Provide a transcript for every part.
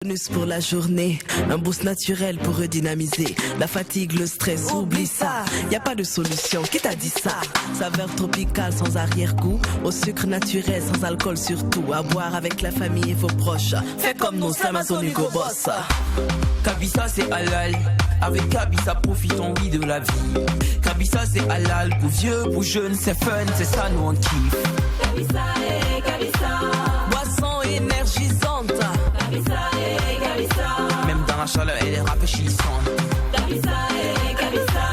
Bonus pour la journée, un boost naturel pour redynamiser. La fatigue, le stress, oublie ça. Y a pas de solution, qui t'a dit ça? Saveur tropicale sans arrière-goût, au sucre naturel sans alcool surtout. À boire avec la famille et vos proches. Fais comme nous, Amazon Hugo Boss. Kabisa c'est halal, avec Kabisa profitons oui de la vie. Kabisa c'est halal, pour vieux, pour jeunes, c'est fun, c'est ça nous on kiffe. Kabisa et Kabisa, boisson énergisante. Kabisa et Kabisa, Même dans la chaleur elle est rafraîchissante. Kabisa et Kabisa,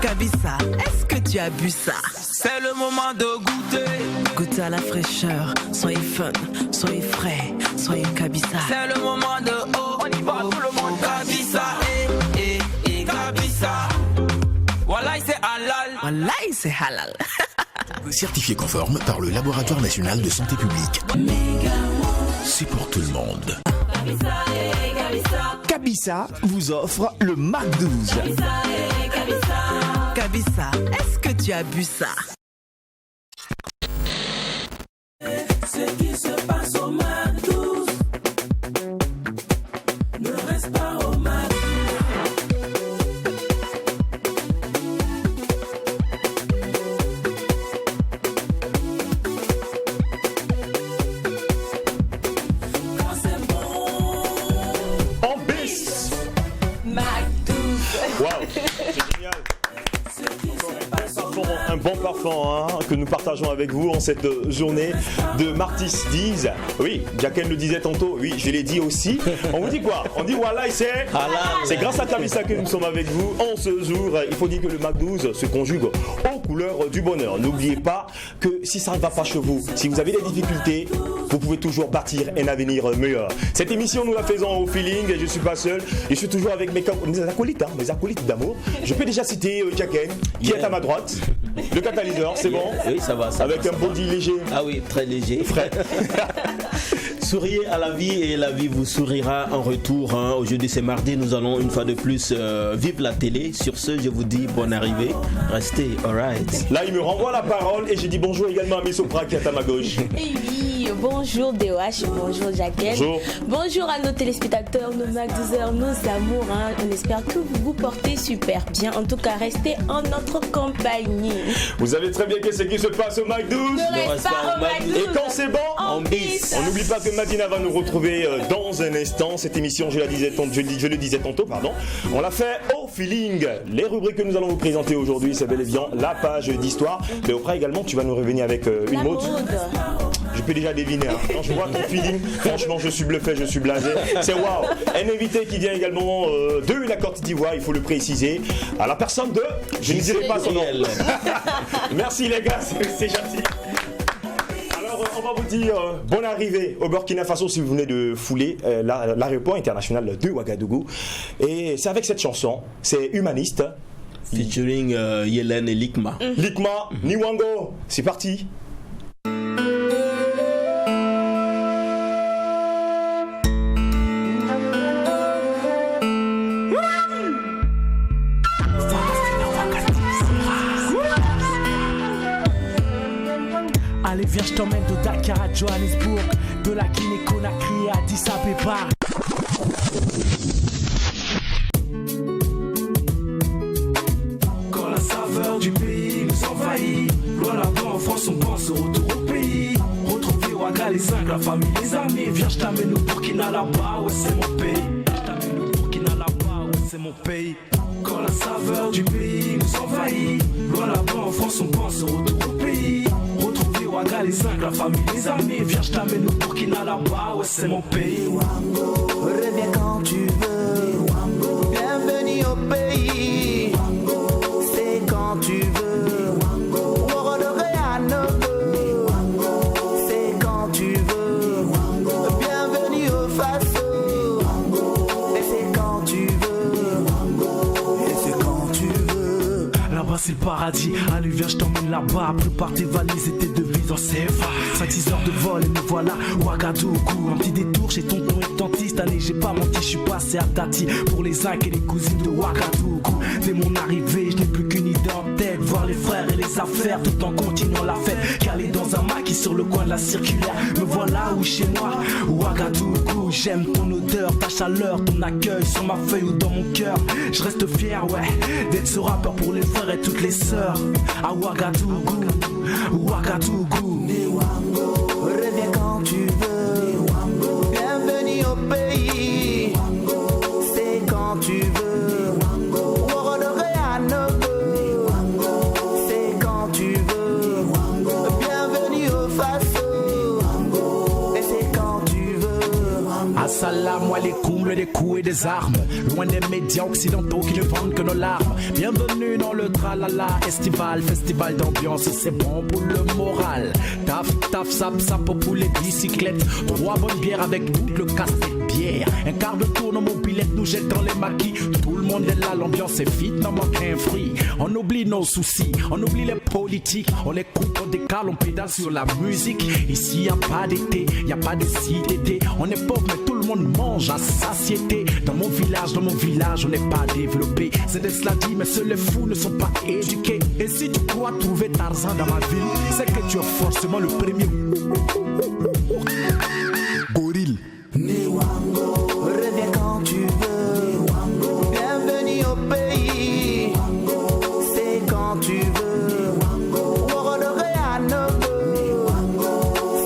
Kabisa, est-ce que tu as bu ça? C'est le moment de goûter. Goûtez à la fraîcheur, soyez fun, soyez frais, soyez Kabisa. C'est le moment de oh, on y va tout le monde. Kabisa et Kabisa. Voilà c'est halal. Wallahi, c'est halal. Certifié conforme par le Laboratoire National de Santé Publique. C'est pour tout le monde. Kabisa et Kabisa, Kabisa vous offre le Mac 12. Kabisa et Kabisa, Kabisa, est-ce que tu as bu ça? Ce qui se passe au Mac 12 ne reste pas au Mac 12. Quand c'est bon, En bis. Mac 12. Waouh, c'est génial. Un bon parfum hein, que nous partageons avec vous en cette journée de Martis 10. Oui, Jacken le disait tantôt, oui, je l'ai dit aussi. On vous dit quoi? On dit voilà, c'est grâce à Kabisa que nous sommes avec vous en ce jour. Il faut dire que le Mac 12 se conjugue aux couleurs du bonheur. N'oubliez pas que si ça ne va pas chez vous, si vous avez des difficultés, vous pouvez toujours bâtir un avenir meilleur. Cette émission, nous la faisons au feeling et je ne suis pas seul. Je suis toujours avec mes acolytes, mes acolytes d'amour. Je peux déjà citer Jacken, qui est à ma droite. Le catalyseur, c'est bon? Oui, ça va. Avec un body léger. Ah oui, très léger. Frais. Souriez à la vie et la vie vous sourira en retour. Hein. Aujourd'hui c'est mardi, nous allons une fois de plus vivre la télé. Sur ce, je vous dis bonne arrivée. Restez alright. Là, il me renvoie la parole et je dis bonjour également à Missopra qui est à ma gauche. Et oui, bonjour DOH, bonjour Jacken. Bonjour. Bonjour à nos téléspectateurs, nos Mac 12h, nos amours. Hein. On espère que vous vous portez super bien. En tout cas, restez en notre compagnie. Vous savez très bien qu'est-ce qui se passe au Mac 12. Ne reste pas au Mac 12. Et quand c'est bon, en bis. On n'oublie pas que Madina va nous retrouver dans un instant. Cette émission, je le disais tantôt, pardon. On l'a fait au feeling. Les rubriques que nous allons vous présenter aujourd'hui, c'est bel et bien la page d'histoire. Mais auprès également, tu vas nous revenir avec une La mode. mode. Je peux déjà deviner. Hein. Quand je vois ton feeling, franchement, je suis bluffé, je suis blasé. C'est waouh. Un invité qui vient également de la Côte d'Ivoire, il faut le préciser. À la personne de. Je ne dirai pas son nom. Merci les gars, c'est gentil. Alors, on va vous dire bonne arrivée au Burkina Faso si vous venez de fouler l'aéroport international de Ouagadougou. Et c'est avec cette chanson, c'est Humaniste. Featuring Yélène et Likma. Likma, Niwango, c'est parti. allez viens je t'emmène de Dakar à Johannesburg, de la Guinée-Conakry à Addis Abeba. Quand la saveur du pays nous envahit, loin là-bas en France on pense au retour au pays. Retrouver Ouaga, les 5, la famille, les amis. Viens je t'amène au Burkina là-bas, ouais c'est mon pays. Je t'amène au Burkina là-bas, ouais c'est mon pays. Quand la saveur du pays nous envahit, loin là-bas en France on pense au retour au pays. Retrouver Ouaga, les 5, la famille, les amis. Viens je t'amène au Burkina là-bas, ouais c'est mon pays. Reviens quand tu veux. Bienvenue au pays. C'est quand tu veux. C'est quand tu veux. Bienvenue au Faso. Et c'est quand tu veux. Et c'est quand tu veux. Là-bas c'est le paradis, allez viens je t'emmène là-bas. Prépare tes valises et tes devises en CFA. 5-6 heures de vol et me voilà Ouagadougou. Un petit détour chez tonton et authentique, cette année j'ai pas menti, je suis passé à Tati. Pour les zincs et les cousines de Ouagadougou. Dès mon arrivée, je n'ai plus qu'une idée en tête. Voir les frères et les affaires tout en continuant la fête. Calé dans un maquis sur le coin de la circulaire. Me voilà où chez moi, Ouagadougou. J'aime ton odeur, ta chaleur, ton accueil sur ma feuille ou dans mon cœur. Je reste fier, ouais, d'être ce rappeur pour les frères et toutes les sœurs. À Ouagadougou, Ouagadougou. Reviens quand tu veux. Bienvenue au pays. C'est quand tu veux. C'est quand tu veux. Bienvenue au Faso. Et c'est quand tu veux. Assalam alaikum, des coups et des armes. Loin des médias occidentaux qui ne vendent que nos larmes. Bienvenue dans le tralala estival. Festival d'ambiance, c'est bon pour le moral. Taf, taf, sap, sap pour les bicyclettes. 3 bonnes bières avec double casse et bière. Un quart de tour, nos mobilettes nous jettent dans les maquis. Tout le monde est là, l'ambiance est fit, n'en manque un fruit. On oublie nos soucis, on oublie les politiques. On les coupe, on décale, on pédale sur la musique. Ici y a pas d'été, y a pas de d'été. On est pauvre mais tout le monde mange à satiété. Dans mon village, on n'est pas développé. C'est de cela dit, mais seuls les fous ne sont pas éduqués. Et si tu crois trouver Tarzan dans ma ville, c'est que tu es forcément le premier. Gorille. Reviens quand tu veux. Bienvenue au pays. C'est quand tu veux.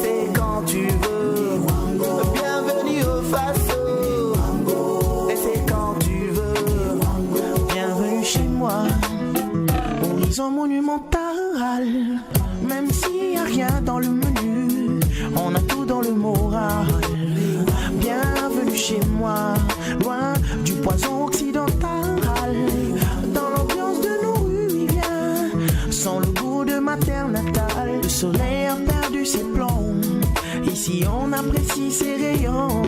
C'est quand tu veux. Bienvenue au Faso. Et c'est quand tu veux. Bienvenue chez moi. Horizon monumental. Même s'il n'y a rien dans le menu, on a tout dans le moral. Bienvenue chez moi, loin du poison occidental. Dans l'ambiance de nos rues, il vient, sans le goût de ma terre natale. Le soleil a perdu ses plombs, ici on apprécie ses rayons.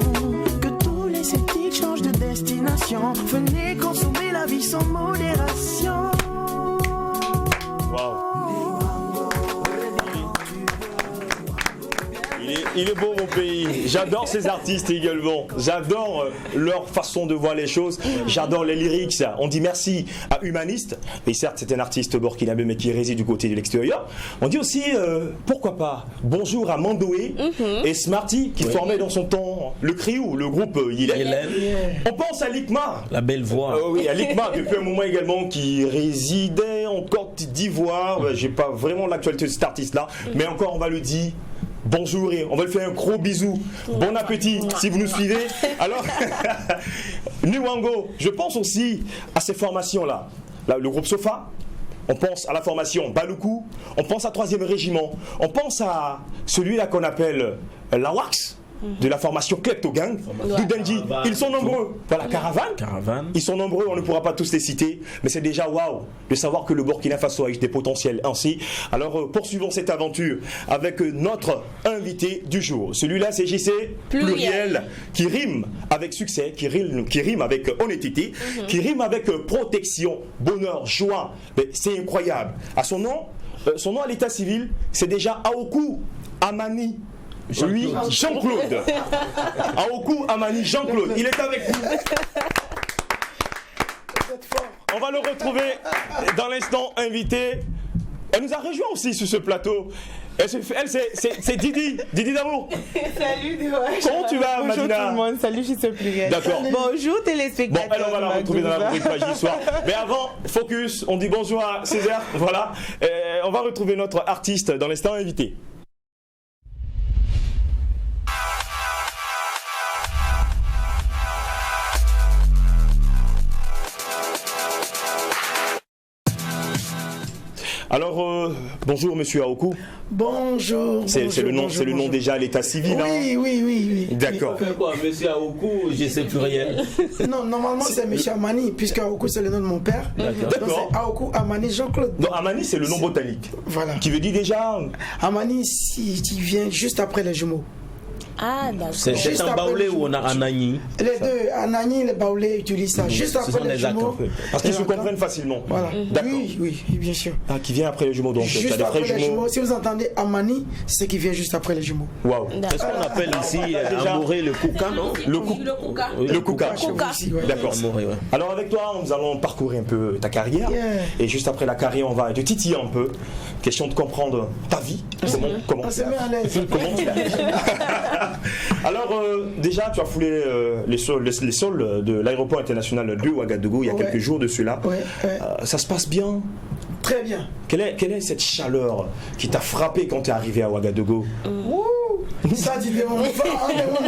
Que tous les sceptiques changent de destination. Venez consommer la vie sans modération. Wow. Il est beau mon pays, j'adore ces artistes également, j'adore leur façon de voir les choses, j'adore les lyrics. On dit merci à Humaniste, et certes c'est un artiste burkinabé mais qui réside du côté de l'extérieur. On dit aussi, pourquoi pas, bonjour à Mandoé et Smarty qui formaient dans son temps le Criou, le groupe Yilem. On pense à Likma, la belle voix. Oui, à Likma depuis un moment également qui résidait en Côte d'Ivoire. J'ai pas vraiment l'actualité de cet artiste là, mais encore on va le dire. Bonjour et on va lui faire un gros bisou. Bon appétit si vous nous suivez. Alors, Nuwango, je pense aussi à ces formations-là. Là, le groupe Sofa, on pense à la formation Baloukou, on pense à 3e régiment, on pense à celui-là qu'on appelle la Wax. De la formation Klepto Gang, d'Udenji. Ils sont nombreux. Voilà, Caravane. Ils sont nombreux, on ne pourra pas tous les citer, mais c'est déjà waouh de savoir que le Burkina Faso a des potentiels ainsi. Alors poursuivons cette aventure avec notre invité du jour. Celui-là, c'est JC Pluriel, qui rime avec succès, qui rime avec honnêteté, qui rime avec protection, bonheur, joie. C'est incroyable. À son nom à l'état civil, c'est déjà Aokou Amani. Jean-Claude. Aokou Amani Jean-Claude. Il est avec nous. On va le retrouver dans l'instant invité. Elle nous a rejoint aussi sur ce plateau. Elle, c'est Didi d'amour. Salut, comment tu vas, bonjour Madina? Tout le monde, salut, je suis Pluriel. D'accord. Bonjour téléspectateurs. Bon, elle, on va la retrouver dans la rubrique Magie Soir. Mais avant, focus, on dit bonjour à Césaire. Voilà. On va retrouver notre artiste dans l'instant invité. Alors, bonjour Monsieur Aokou. Bonjour. C'est le nom déjà à l'état civil. Oui. D'accord. Quoi, Monsieur Aokou, je sais plus rien. Non, normalement c'est Monsieur Amani, puisque Aokou c'est le nom de mon père. D'accord. Donc c'est Aokou Amani Jean-Claude. Non, Amani c'est le nom botanique. Voilà. Qui veut dire déjà. Amani, qui vient juste après les jumeaux. Ah, d'accord. C'est en Baoulé ou on a Anagni? Les deux, Anagni et les Baoulés utilisent ça. Juste après les jumeaux. Parce qu'ils se comprennent facilement. Voilà. D'accord. Oui, bien sûr. Ah, qui vient après les jumeaux, donc tu as Juste des après frères les jumeaux. jumeaux. Si vous entendez Amani, c'est ce qui vient juste après les jumeaux. Waouh. Est-ce qu'on appelle ici à Morée le Kouka, non? Le Kouka. Le Kouka. D'accord. Alors avec toi, nous allons parcourir un peu ta carrière. Et juste après la carrière, on va te titiller un peu. Question de comprendre ta vie. Comment On se met à l'aise. Alors déjà, tu as foulé les sols de l'aéroport international de Ouagadougou il y a quelques jours de cela. Ça se passe bien? Très bien. Quelle est cette chaleur qui t'a frappé quand tu es arrivé à Ouagadougou? Ça, tu ne demandes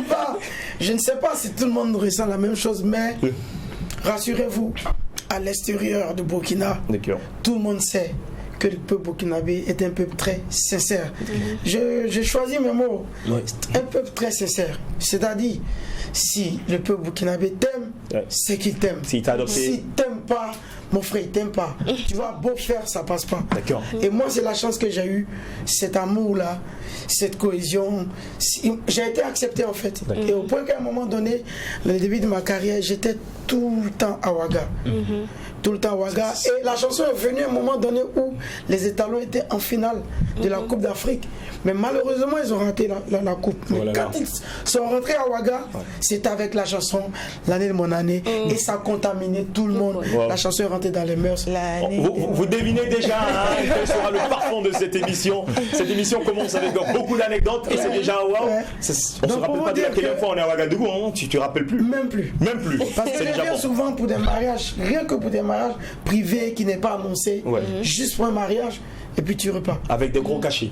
pas. Je ne sais pas si tout le monde ressent la même chose, mais rassurez-vous, à l'extérieur de Burkina, tout le monde sait que le peuple burkinabé est un peuple très sincère. Je choisis mes mots. Un peuple très sincère. C'est-à-dire, si le peuple burkinabé t'aime, c'est qu'il t'aime. S'il t'a adopté. S'il t'aime pas, mon frère, il t'aime pas. Tu vois, beau faire, ça passe pas. D'accord. Et moi, c'est la chance que j'ai eu, cet amour-là, cette cohésion. J'ai été accepté en fait. Et au point qu'à un moment donné, le début de ma carrière, j'étais tout le temps à Ouaga. Tout le temps à Ouaga. Et la chanson est venue à un moment donné où les étalons étaient en finale de la Coupe d'Afrique. Mais malheureusement, ils ont raté la coupe. Mais quand ils sont rentrés à Ouaga, c'était avec la chanson L'année de mon année. Et ça a contaminé tout le monde. La chanson est rentrée dans les mœurs. Vous devinez déjà quel sera le parfum de cette émission. Cette émission commence avec beaucoup d'anecdotes et c'est déjà un wow. On ne se rappelle pas de la première fois on est à Ouagadougou, hein. Tu te rappelles plus? Même plus. Parce que je viens souvent pour des mariages, rien que pour des mariages privés qui n'est pas annoncé, juste pour un mariage. Et puis tu repars. Avec des gros cachets.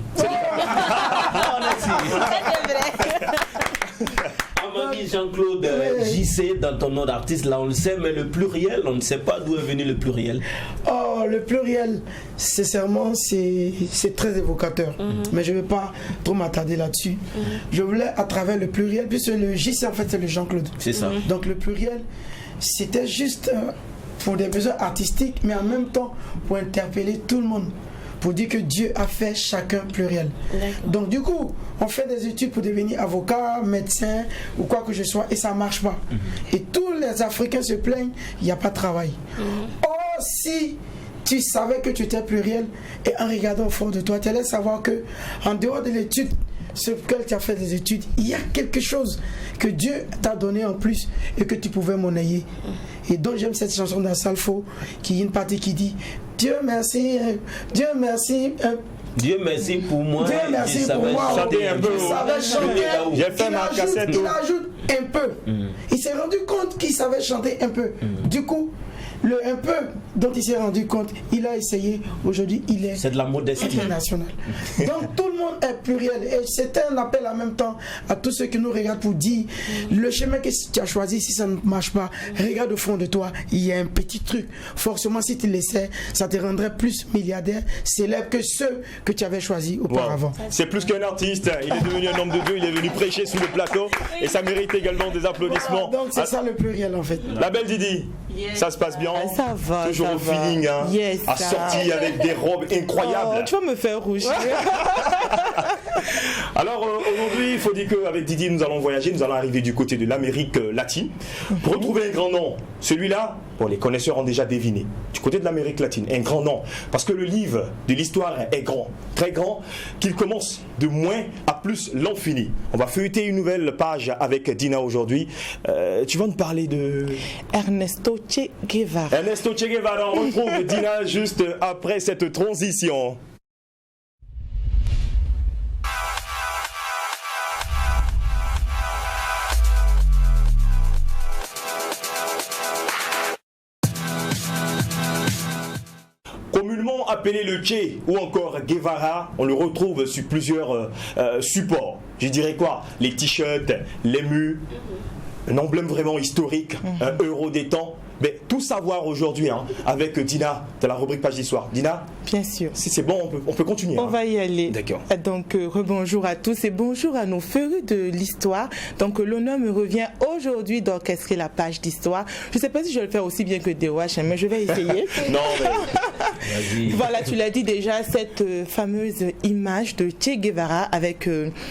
Amani Jean-Claude JC, dans ton nom d'artiste, là on le sait, mais le pluriel, on ne sait pas d'où est venu le pluriel. Oh, le pluriel, sincèrement, c'est très évocateur. Mais je ne vais pas trop m'attarder là-dessus. Je voulais, à travers le pluriel, puisque le JC, en fait, c'est le Jean-Claude. C'est ça. Donc le pluriel, c'était juste pour des besoins artistiques, mais en même temps pour interpeller tout le monde. Pour dire que Dieu a fait chacun pluriel. Donc du coup, on fait des études pour devenir avocat, médecin ou quoi que ce soit et ça ne marche pas. Et tous les Africains se plaignent, il n'y a pas de travail. Or, si tu savais que tu étais pluriel et en regardant au fond de toi, tu allais savoir que en dehors de l'étude sur lequel tu as fait des études, il y a quelque chose que Dieu t'a donné en plus et que tu pouvais monnayer. Et donc j'aime cette chanson d'Assalfo qui est une partie qui dit Dieu merci, Dieu merci. Dieu merci pour moi. Dieu merci pour moi. Chanter un peu. Il savait chanter. J'ai fait ma cassette. Il ajoute un peu. Il s'est rendu compte qu'il savait chanter un peu. Du coup, le un peu dont il s'est rendu compte, il a essayé. Aujourd'hui, il est. C'est de la modestie international. Donc tout le monde est pluriel. Et c'est un appel en même temps à tous ceux qui nous regardent pour dire le chemin que tu as choisi, si ça ne marche pas, regarde au fond de toi, il y a un petit truc. Forcément, si tu l'essaies, ça te rendrait plus milliardaire, célèbre que ceux que tu avais choisis auparavant. C'est plus qu'un artiste. Il est devenu un homme de Dieu. Il est venu prêcher sur le plateau. Et ça mérite également des applaudissements. Donc c'est ça le pluriel en fait. La belle Didi, ça se passe bien. Ça va. Toujours au feeling, hein. Assorti avec des robes incroyables. Oh, tu vas me faire rougir. Alors aujourd'hui, il faut dire qu'avec Didi, nous allons voyager, nous allons arriver du côté de l'Amérique latine pour retrouver un grand nom. Celui-là, bon, les connaisseurs ont déjà deviné. Du côté de l'Amérique latine, un grand nom. Parce que le livre de l'histoire est grand, très grand, qu'il commence de moins à plus l'infini. On va feuilleter une nouvelle page avec Dina aujourd'hui. Tu vas nous parler de... Ernesto Che Guevara. Ernesto Che Guevara, on retrouve Dina juste après cette transition. Communément appelé le Che ou encore Guevara, on le retrouve sur plusieurs supports. Je dirais quoi? Les t-shirts, les mus, un emblème vraiment historique, un héros des temps. mais tout savoir aujourd'hui avec Dina de la rubrique Page d'Histoire. Dina, bien sûr. Si c'est bon, on peut continuer. On va y aller. D'accord. Donc, rebonjour à tous et bonjour à nos férus de l'histoire. Donc, l'honneur me revient aujourd'hui d'orchestrer la Page d'Histoire. Je ne sais pas si je vais le faire aussi bien que DOH, mais je vais essayer. Non, mais... Voilà, tu l'as dit déjà, cette fameuse image de Che Guevara avec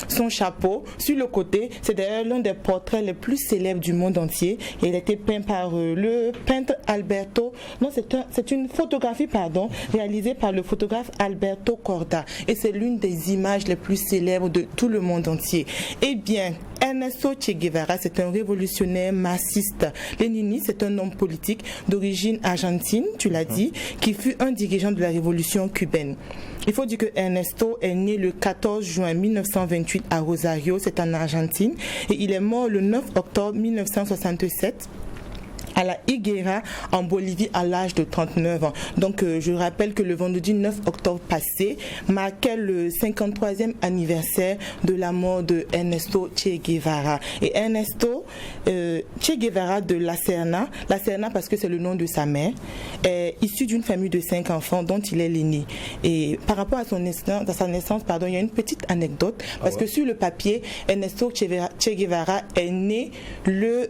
son chapeau sur le côté, c'est d'ailleurs l'un des portraits les plus célèbres du monde entier. Il a été peint par le peintre Alberto, non c'est une photographie réalisée par le photographe Alberto Corda et c'est l'une des images les plus célèbres de tout le monde entier. Eh bien, Ernesto Che Guevara, c'est un révolutionnaire marxiste. Léniniste, c'est un homme politique d'origine argentine, tu l'as dit, qui fut un dirigeant de la révolution cubaine. Il faut dire que Ernesto est né le 14 juin 1928 à Rosario, c'est en Argentine, et il est mort le 9 octobre 1967 à la Higuera en Bolivie à l'âge de 39 ans. Donc je rappelle que le vendredi 9 octobre passé marquait le 53e anniversaire de la mort de Ernesto Che Guevara. Et Ernesto Che Guevara de La Serna parce que c'est le nom de sa mère, est issu d'une famille de 5 enfants dont il est l'aîné. Et par rapport à sa naissance, il y a une petite anecdote parce que sur le papier, Ernesto Che Guevara est né le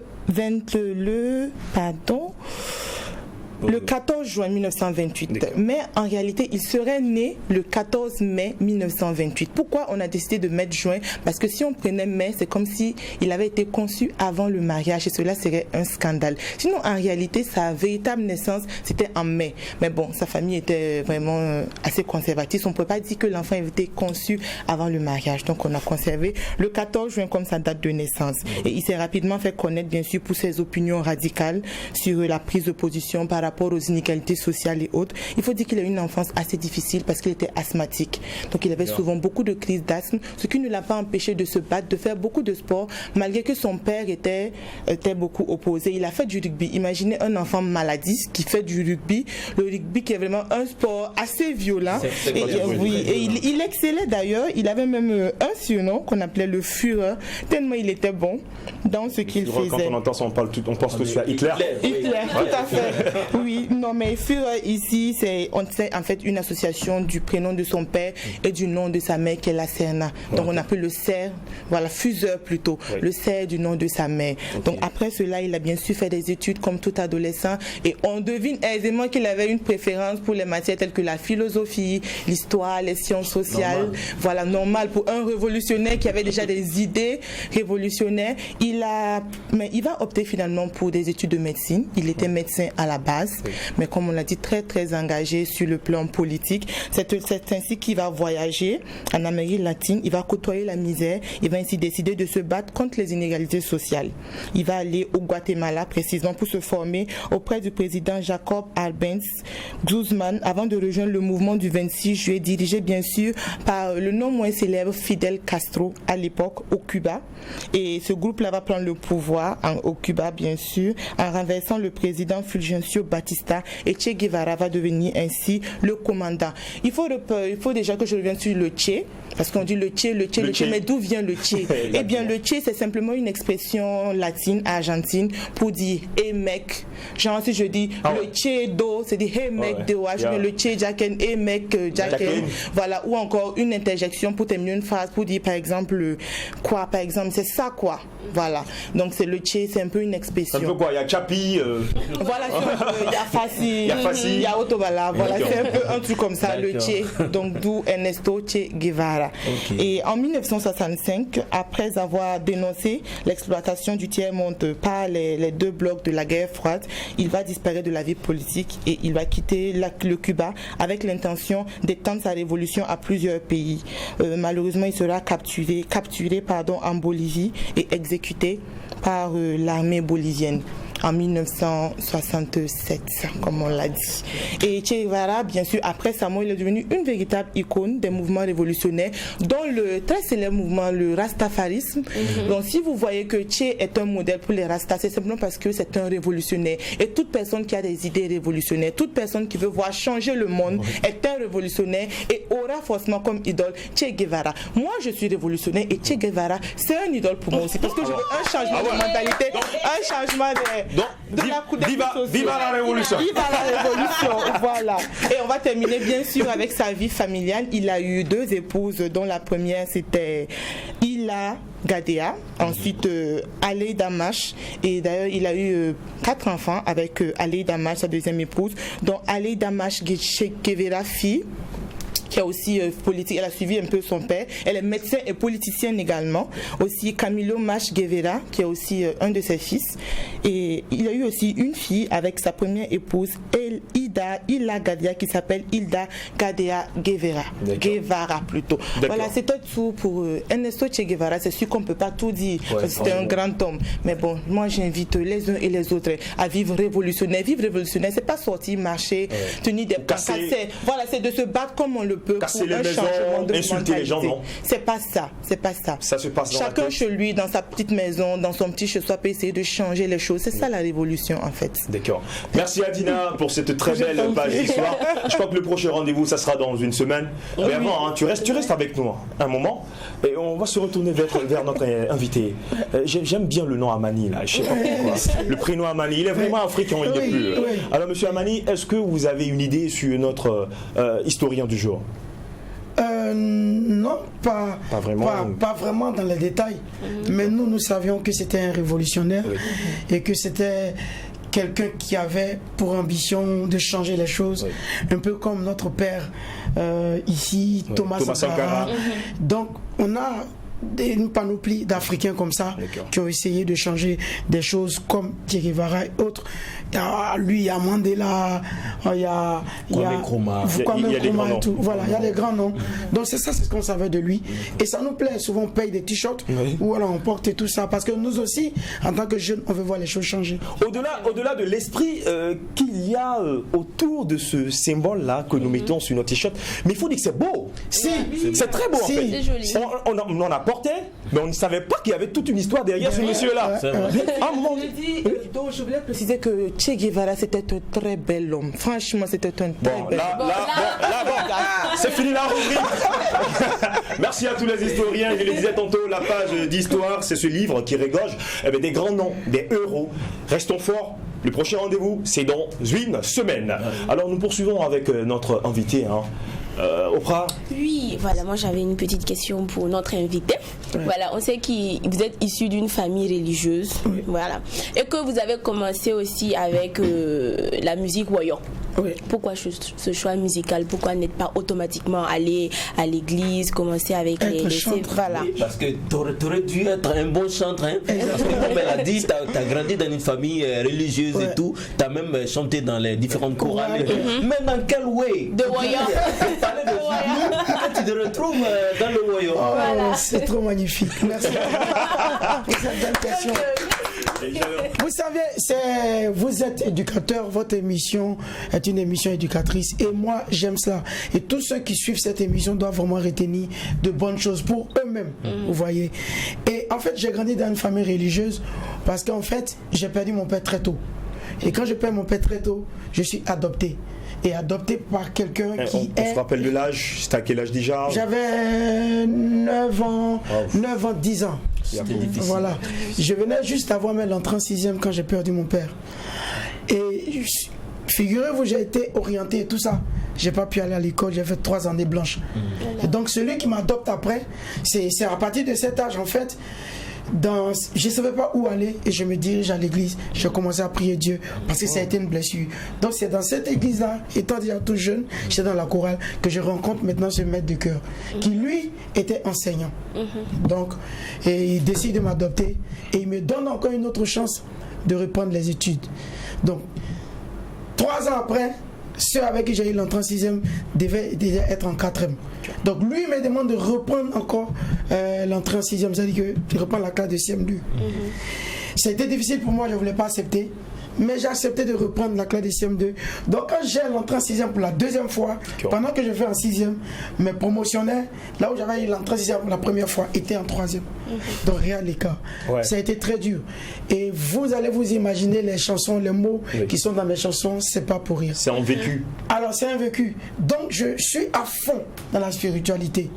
14 juin 1928. Mais en réalité, il serait né le 14 mai 1928. Pourquoi on a décidé de mettre juin? Parce que si on prenait mai, c'est comme si il avait été conçu avant le mariage et cela serait un scandale. Sinon, en réalité, sa véritable naissance, c'était en mai. Mais bon, sa famille était vraiment assez conservatrice. On ne peut pas dire que l'enfant avait été conçu avant le mariage. Donc, on a conservé le 14 juin comme sa date de naissance. Et il s'est rapidement fait connaître, bien sûr, pour ses opinions radicales sur la prise de position par rapport aux inégalités sociales et autres. Il faut dire qu'il a eu une enfance assez difficile parce qu'il était asthmatique. Donc il avait souvent beaucoup de crises d'asthme, ce qui ne l'a pas empêché de se battre, de faire beaucoup de sport, malgré que son père était beaucoup opposé. Il a fait du rugby. Imaginez un enfant maladif qui fait du rugby. Le rugby qui est vraiment un sport assez violent. Il excellait d'ailleurs. Il avait même un surnom qu'on appelait le Führer, tellement il était bon dans ce qu'il faisait. Quand on entend ça, on pense tout de suite à Hitler. Hitler, tout à fait. Oui, non, mais Führer ici, c'est en fait une association du prénom de son père et du nom de sa mère qui est La Serna. Donc on appelle le cerf, Fuseur plutôt, le cerf du nom de sa mère. Donc après cela, il a bien sûr fait des études comme tout adolescent et on devine aisément qu'il avait une préférence pour les matières telles que la philosophie, l'histoire, les sciences sociales. Voilà, normal pour un révolutionnaire qui avait déjà des idées révolutionnaires. Mais il va opter finalement pour des études de médecine. Il était médecin à la base, mais comme on l'a dit, très très engagé sur le plan politique. C'est ainsi qu'il va voyager en Amérique latine, il va côtoyer la misère, il va ainsi décider de se battre contre les inégalités sociales. Il va aller au Guatemala précisément pour se former auprès du président Jacob Arbenz Guzman avant de rejoindre le mouvement du 26 juillet dirigé bien sûr par le non moins célèbre Fidel Castro à l'époque au Cuba. Et ce groupe-là va prendre le pouvoir au Cuba bien sûr en renversant le président Fulgencio Batista et Che Guevara va devenir ainsi le commandant. Il faut déjà que je revienne sur le Che, parce qu'on dit le Che, mais d'où vient le Che? Eh bien le Che c'est simplement une expression latine argentine pour dire hey mec, genre si je dis le Che do, c'est dire hey mec de le Che Jacken, hey mec Jacken, voilà, ou encore une interjection pour terminer une phrase pour dire par exemple quoi, par exemple c'est ça quoi, voilà, donc c'est le Che, c'est un peu une expression. Ça veut quoi? Il y a Chapi voilà, il y a Fassi, il y a Otobala, voilà, c'est un peu un truc comme ça, le Che, donc d'où Ernesto Che Guevara. Et en 1965, après avoir dénoncé l'exploitation du tiers-monde par les deux blocs de la guerre froide, il va disparaître de la vie politique et il va quitter le Cuba avec l'intention d'étendre sa révolution à plusieurs pays. Malheureusement, il sera capturé en Bolivie et exécuté par l'armée bolivienne en 1967, comme on l'a dit. Et Che Guevara, bien sûr, après sa mort, il est devenu une véritable icône des mouvements révolutionnaires, dont le très célèbre mouvement, le Rastafarisme. Donc, si vous voyez que Che est un modèle pour les Rastas, c'est simplement parce que c'est un révolutionnaire. Et toute personne qui a des idées révolutionnaires, toute personne qui veut voir changer le monde est un révolutionnaire et aura forcément comme idole Che Guevara. Moi, je suis révolutionnaire et Che Guevara, c'est un idole pour moi aussi, parce que je veux un changement de mentalité, un changement Donc, viva la révolution. Viva la révolution, voilà. Et on va terminer bien sûr avec sa vie familiale. Il a eu 2 épouses, dont la première c'était Ila Gadea, ensuite Alei Damash, et d'ailleurs il a eu 4 enfants avec Alei Damash, sa deuxième épouse, dont Alei Damash Guevara fille, qui a aussi politique, elle a suivi un peu son père. Elle est médecin et politicienne également. Aussi Camilo Mash Guevara, qui est aussi un de ses fils. Et il a eu aussi une fille avec sa première épouse, Ila Gadea, qui s'appelle Hilda Gadea Guevara plutôt. Voilà, c'était tout pour Ernesto Che Guevara. C'est sûr qu'on ne peut pas tout dire, c'était un grand homme. Mais bon, moi j'invite les uns et les autres à vivre révolutionnaire. Vivre révolutionnaire, c'est pas sortir, marcher, tenir des pancartes. Voilà, c'est de se battre comme on le peut casser pour les un maisons, changement de insulter les gens, non? C'est pas ça, c'est pas ça. Ça se passe dans chacun la tête. chez lui, dans sa petite maison, dans son petit chez-soi, peut essayer de changer les choses. C'est ça la révolution en fait. D'accord. Merci Adina pour cette très belle page d'histoire. Je crois que le prochain rendez-vous, ça sera dans une semaine. Mais avant, tu restes avec nous un moment et on va se retourner vers notre invité. J'aime bien le nom Amani là. Je sais pas pourquoi. Le prénom Amani, il est vraiment africain, il n'est plus. Alors Monsieur Amani, est-ce que vous avez une idée sur notre historien du jour? Non, pas vraiment. Pas vraiment dans les détails. Mais nous savions que c'était un révolutionnaire et que c'était quelqu'un qui avait pour ambition de changer les choses, un peu comme notre père ici, Thomas Sankara. Donc, on a une panoplie d'Africains comme ça qui ont essayé de changer des choses comme Che Guevara et autres. Lui, il y a Mandela, il y a Kwame Nkrumah et tout. Voilà, il y a des grands noms. Donc c'est ça, c'est ce qu'on savait de lui. Et ça nous plaît. Souvent on paye des t-shirts ou alors on porte et tout ça parce que nous aussi, en tant que jeunes, on veut voir les choses changer. Au-delà de l'esprit qu'il y a autour de ce symbole-là que nous mettons sur nos t-shirts, mais il faut dire que c'est beau. Si, c'est très beau en fait. C'est joli. On en a porté, mais on ne savait pas qu'il y avait toute une histoire derrière ce monsieur-là. Je voulais préciser que Che Guevara c'était un très bel homme. Franchement, c'était un très bel homme. C'est fini la rubrique. Merci à tous les historiens. Je le disais tantôt, la page d'histoire, c'est ce livre qui régorge des grands noms, des héros. Restons forts. Le prochain rendez-vous, c'est dans une semaine. Alors nous poursuivons avec notre invité. Oprah. Oui, voilà, moi j'avais une petite question pour notre invité. Voilà, on sait que vous êtes issu d'une famille religieuse, voilà, et que vous avez commencé aussi avec la musique Woyo. Pourquoi ce choix musical? Pourquoi n'être pas automatiquement allé à l'église, commencer avec les voilà. Parce que tu aurais dû être un bon chanteur, hein? Parce que comme elle a dit, tu as grandi dans une famille religieuse et tout, tu as même chanté dans les différentes chorales. Mais dans quel way? De Woyo. Tu te retrouves dans le Woyo. C'est trop magnifique. Merci pour cette belle question. Vous savez, vous êtes éducateur, votre émission est une émission éducatrice et moi j'aime ça. Et tous ceux qui suivent cette émission doivent vraiment retenir de bonnes choses pour eux-mêmes, vous voyez. Et en fait, j'ai grandi dans une famille religieuse parce qu'en fait, j'ai perdu mon père très tôt. Et quand je perds mon père très tôt, je suis adopté. Et adopté par quelqu'un qui on se rappelle de l'âge, c'était à quel âge déjà? J'avais 9 ans, 10 ans. Voilà. Je venais juste avoir l'entrée en 6e quand j'ai perdu mon père. Et figurez-vous, j'ai été orienté et tout ça. J'ai pas pu aller à l'école, j'ai fait 3 années blanches. Et donc celui qui m'adopte après, c'est à partir de cet âge en fait. Je ne savais pas où aller et je me dirige à l'église. Je commençais à prier Dieu parce que ça a été une blessure. Donc c'est dans cette église-là, étant déjà tout jeune, j'étais dans la chorale, que je rencontre maintenant ce maître de chœur qui lui était enseignant. Donc et il décide de m'adopter et il me donne encore une autre chance de reprendre les études. Donc 3 ans après, ceux avec qui j'ai eu l'entrée en 6e devaient déjà être en 4e. Donc lui il me demande de reprendre encore l'entrée en 6e, c'est-à-dire que je reprends la classe de CM2. Ça a été difficile pour moi, je ne voulais pas accepter. Mais j'ai accepté de reprendre la classe de CM2. Donc quand j'ai l'entrée en 6e pour la 2e fois, pendant que je fais en 6e, mes promotionnaires, là où j'avais eu l'entrée en 6e pour la première fois, étaient en 3e. Donc regarde l'écart. Ça a été très dur. Et vous allez vous imaginer les chansons, les mots qui sont dans mes chansons, c'est pas pour rire. C'est un vécu. Alors c'est un vécu. Donc je suis à fond dans la spiritualité.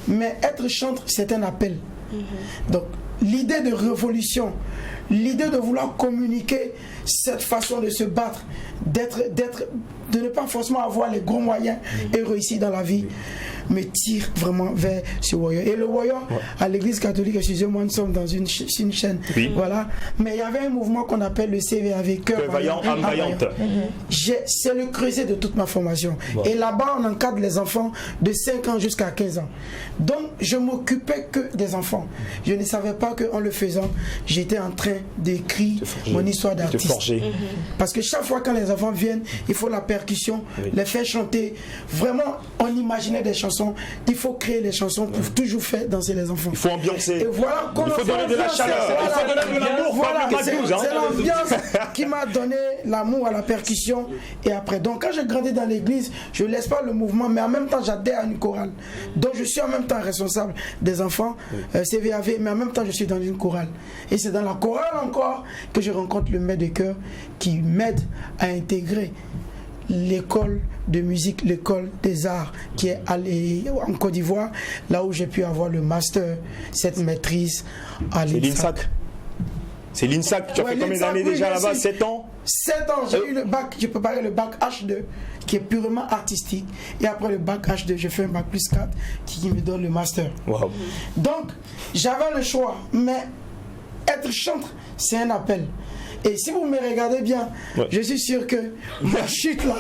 Mais être chantre, c'est un appel. Donc l'idée de révolution, l'idée de vouloir communiquer cette façon de se battre, de ne pas forcément avoir les gros moyens et réussir dans la vie, me tire vraiment vers ce warrior. Et le warrior, à l'église catholique, excusez-moi, nous sommes dans une chaîne. Oui. Voilà. Mais il y avait un mouvement qu'on appelle le CVAV, Cœur Vaillant, âme vaillante. C'est le creuset de toute ma formation. Wow. Et là-bas, on encadre les enfants de 5 ans jusqu'à 15 ans. Donc, je m'occupais que des enfants. Je ne savais pas qu'en le faisant, j'étais en train d'écrire mon histoire d'artiste. Parce que chaque fois quand les enfants viennent, il faut la percussion, les faire chanter. Vraiment, on imaginait des chansons. Il faut créer les chansons pour toujours faire danser les enfants. Il faut ambiancer. Et voilà, il faut donner de la chaleur. Il faut donner de l'amour. Voilà, c'est l'ambiance qui m'a donné l'amour à la percussion. Et après, donc quand j'ai grandi dans l'église, je ne laisse pas le mouvement, mais en même temps, j'adhère à une chorale. Donc je suis en même temps responsable des enfants, CVAV, mais en même temps, je suis dans une chorale. Et c'est dans la chorale encore que je rencontre le maître de chœur qui m'aide à intégrer l'école de musique, l'école des arts qui est en Côte d'Ivoire, là où j'ai pu avoir le master, cette maîtrise à l'INSAC. C'est l'INSAC, tu as fait combien d'années déjà là-bas? 7 ans? 7 ans, j'ai eu le bac, j'ai préparé le bac H2 qui est purement artistique, et après le bac H2 j'ai fait un bac plus 4 qui me donne le master. Wow. Donc j'avais le choix, mais être chanteur c'est un appel. Et si vous me regardez bien, je suis sûr que ma chute là,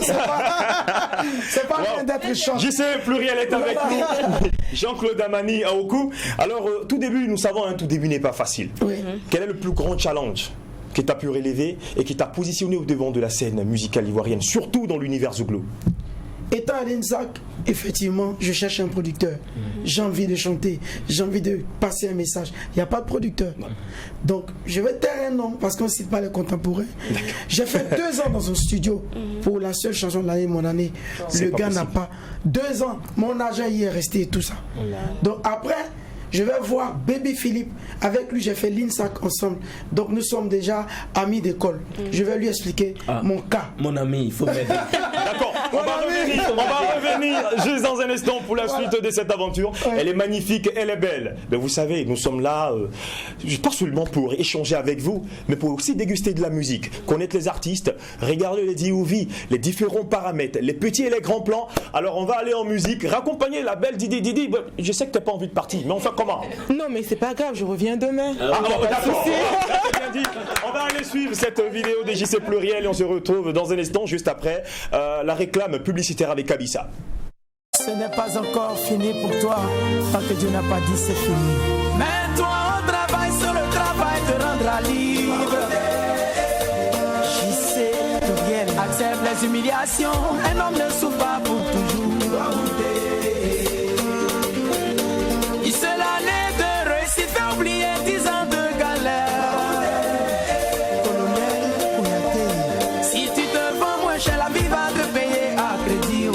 c'est pas bien d'être chanteur. JC Pluriel est avec nous. Jean-Claude Amani Aokou. Alors, tout début, nous savons, tout début n'est pas facile. Oui. Quel est le plus grand challenge que tu as pu relever et qui t'a positionné au devant de la scène musicale ivoirienne, surtout dans l'univers Zouglou? Étant à l'INSAC, effectivement, je cherche un producteur. J'ai envie de chanter, j'ai envie de passer un message. Il n'y a pas de producteur. Donc, je vais taire un nom parce qu'on ne cite pas les contemporains. J'ai fait 2 ans dans un studio pour la seule chanson de l'année, mon année. Le gars n'a pas 2 ans. Mon argent y est resté et tout ça. Donc, après, je vais voir Baby Philippe. Avec lui, j'ai fait l'INSAC ensemble. Donc, nous sommes déjà amis d'école. Je vais lui expliquer mon cas. Mon ami, il faut m'aider. D'accord, on va revenir juste dans un instant pour la suite de cette aventure. Elle est magnifique, elle est belle. Mais vous savez, nous sommes là, pas seulement pour échanger avec vous, mais pour aussi déguster de la musique, connaître les artistes, regarder les DOV, les différents paramètres, les petits et les grands plans. Alors, on va aller en musique, raccompagner la belle Didi. Je sais que tu n'as pas envie de partir, mais on fait comment? Non, mais c'est pas grave, je reviens demain. D'accord. On va aller suivre cette vidéo de JC Pluriel et on se retrouve dans un instant, juste après la réclame publicitaire avec Kabissa. Ce n'est pas encore fini pour toi, tant que Dieu n'a pas dit c'est fini. Mais toi, on travaille sur le travail, te rendra libre. JC Pluriel accepte les humiliations, un homme ne souffre pas pour toujours. Il se l'année de réussite fait oublier 10 ans de galère. Colonel Kouyaté, si tu te vends moins cher, la vie va te payer à crédit.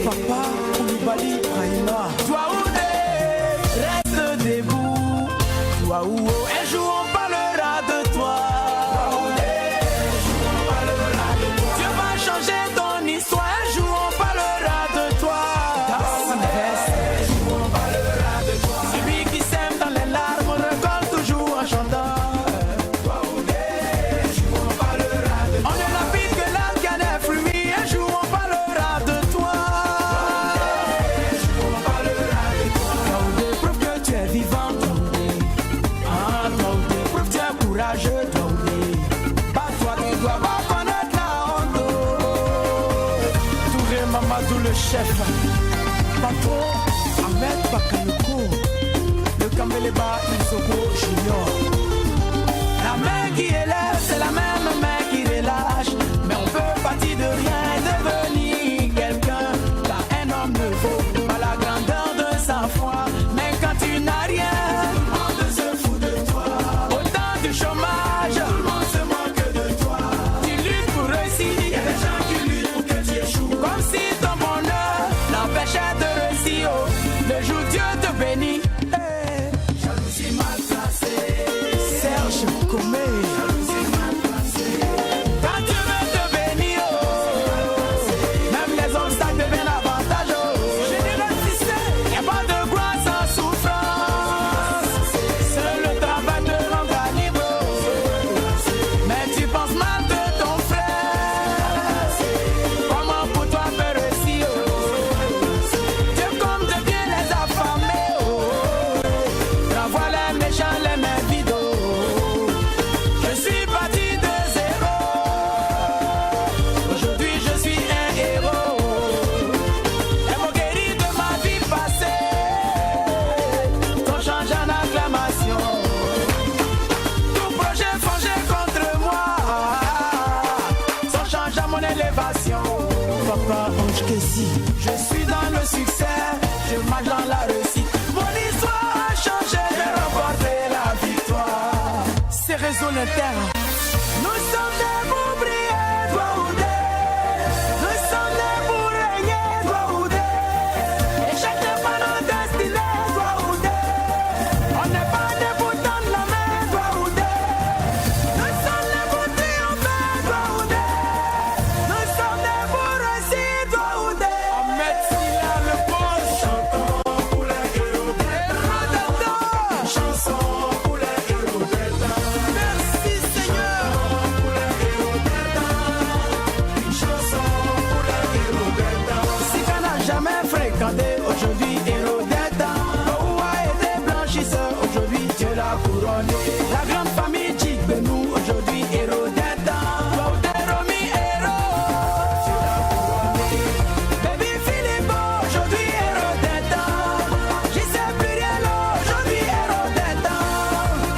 Papa Koulibaly Raïma, toi où reste debout. Toi où un jour on parlera de toi. Dieu va changer ton histoire, un jour on parlera de toi. Celui qui sème dans les larmes récolte toujours en chantant. On ne l'habite que l'âme qui en est fruit, un jour on parlera de toi. Toi, prouve que tu es vivant, toi, prouve que tu es courageux, toi, toi, tu dois pas connaître la honte. Touré Mamadou le chef, patron Ahmed Bakaloko, le Kaméleba Isoko Junior. La main qui élève, c'est la même main qui relâche. Mais on peut partir de rien et devenir quelqu'un. Car un homme ne vaut pas la grandeur de sa foi. Mais quand tu n'as rien, tout le monde se fout de toi. Au temps du chômage, tout le monde se moque de toi. Tu luttes pour réussir, il y a des gens qui luttent pour que tu échoues. Comme si ton bonheur l'empêchait de réussir. Le jour Dieu te bénit. Jalousie mal placée, Serge Comé. Jalousie mal placée. chômage dans la réussite. Mon histoire a changé, j'ai remporté la victoire. C'est Réseau Inter. Nous sommes des pour briller, toi ou des. Nous sommes des pour régner, toi ou des. Échec n'est pas notre destinée, toi ou des. On n'est pas des pour tendre la main, toi ou des. Nous sommes des pour triompher, toi ou des. Nous sommes des pour réussir, toi ou des. On met Silla le boss. Chantons pour les héros d'État. Chanson pour les héros d'État. Merci Seigneur. Pour les héros d'État. Une chanson pour les héros d'État. Si tu n'as jamais fréquenté, aujourd'hui héros d'État. Où a été blanchisseur, aujourd'hui Dieu l'a couronné. La grande famille Jigbenou, aujourd'hui héros d'État. Romi héros, Dieu l'a couronné. Baby Philippe, aujourd'hui héros d'État. J.C. Pluriel, aujourd'hui héros d'État.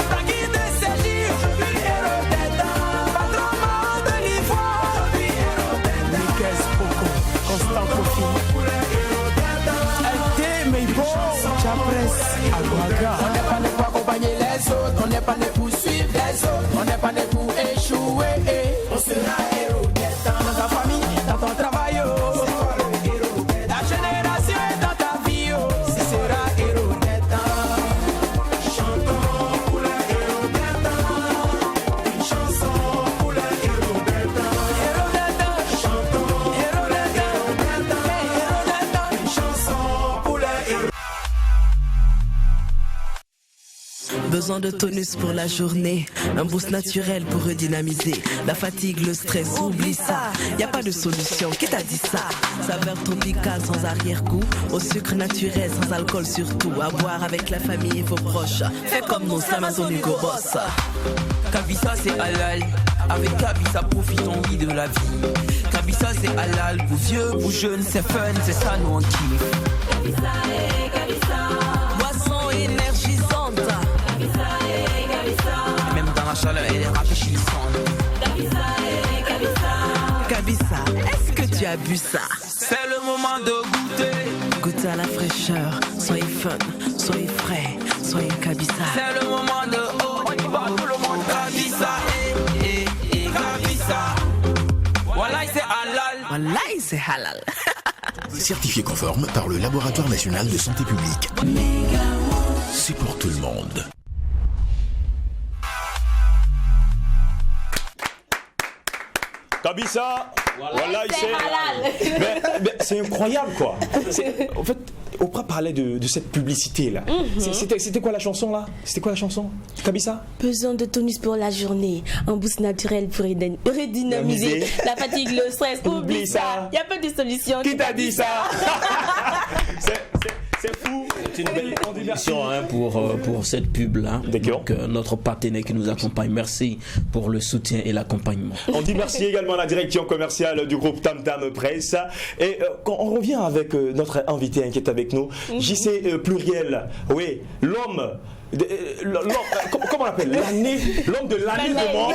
Tanguy de Sergi, aujourd'hui héros d'État. Patron Mao de l'Ivoire, aujourd'hui héros d'État. Michael Spoko, Constant Kofi, LT Meibo, Chapresse, Aguaga. On n'est pas né pour accompagner les autres, on n'est pas né pour suivre les autres, on n'est pas né pour échouer. On sera héros d'État. Dans ta famille, dans ton travail, la génération est dans ta vie, tu seras héros d'État. Chantons pour les héros d'État. Une chanson pour les héros d'État. Héros d'État, chantons, héros d'État, héros d'État. Une chanson pour les héros. Besoin de tonus pour la journée, un boost naturel pour redynamiser. La fatigue, le stress, oublie ça. Y a pas de solution, qui t'a dit ça? Saveur tropicale sans arrière-goût, au sucre naturel sans alcool surtout. À boire avec la famille et vos proches. Fais comme nous, Amazon Hugo Boss. Kabisa c'est halal. Avec Kabisa profitons oui de la vie. Kabisa c'est halal pour vieux, pour jeunes, c'est fun, c'est ça nous on kiffe. Kabisa et Kabisa. Boisson énergisante. Kabisa et Kabisa. Même dans la chaleur elle est rafraîchissante. Kabisa et Kabisa. Kabisa, est-ce que tu as bu ça? C'est le moment de goûter. Goûtez à la fraîcheur, soyez fun, soyez frais, soyez Kabisa. C'est le moment de oh, on y va tout le monde. Kabisa et Kabisa. Voilà c'est halal. Wallahi, c'est halal. Certifié conforme par le Laboratoire National de Santé Publique. C'est pour tout le monde. Kabisa, voilà, mais c'est incroyable quoi. En fait, Oprah parlait de cette publicité là. C'était quoi la chanson là? C'était quoi la chanson? Kabisa? Besoin de tonus pour la journée, un boost naturel pour redynamiser la fatigue, le stress. Oublie ça. Il n'y a pas de solution. Qui t'a dit ça? C'est fou. C'est une belle contribution pour cette pub là. Donc notre partenaire qui nous accompagne, merci pour le soutien et l'accompagnement. On dit merci également à la direction commerciale du groupe Tam Tam Presse. Et quand on revient avec notre invité qui est avec nous, J.C. Pluriel, oui, l'homme. Comment on l'appelle? L'homme de l'année de moi,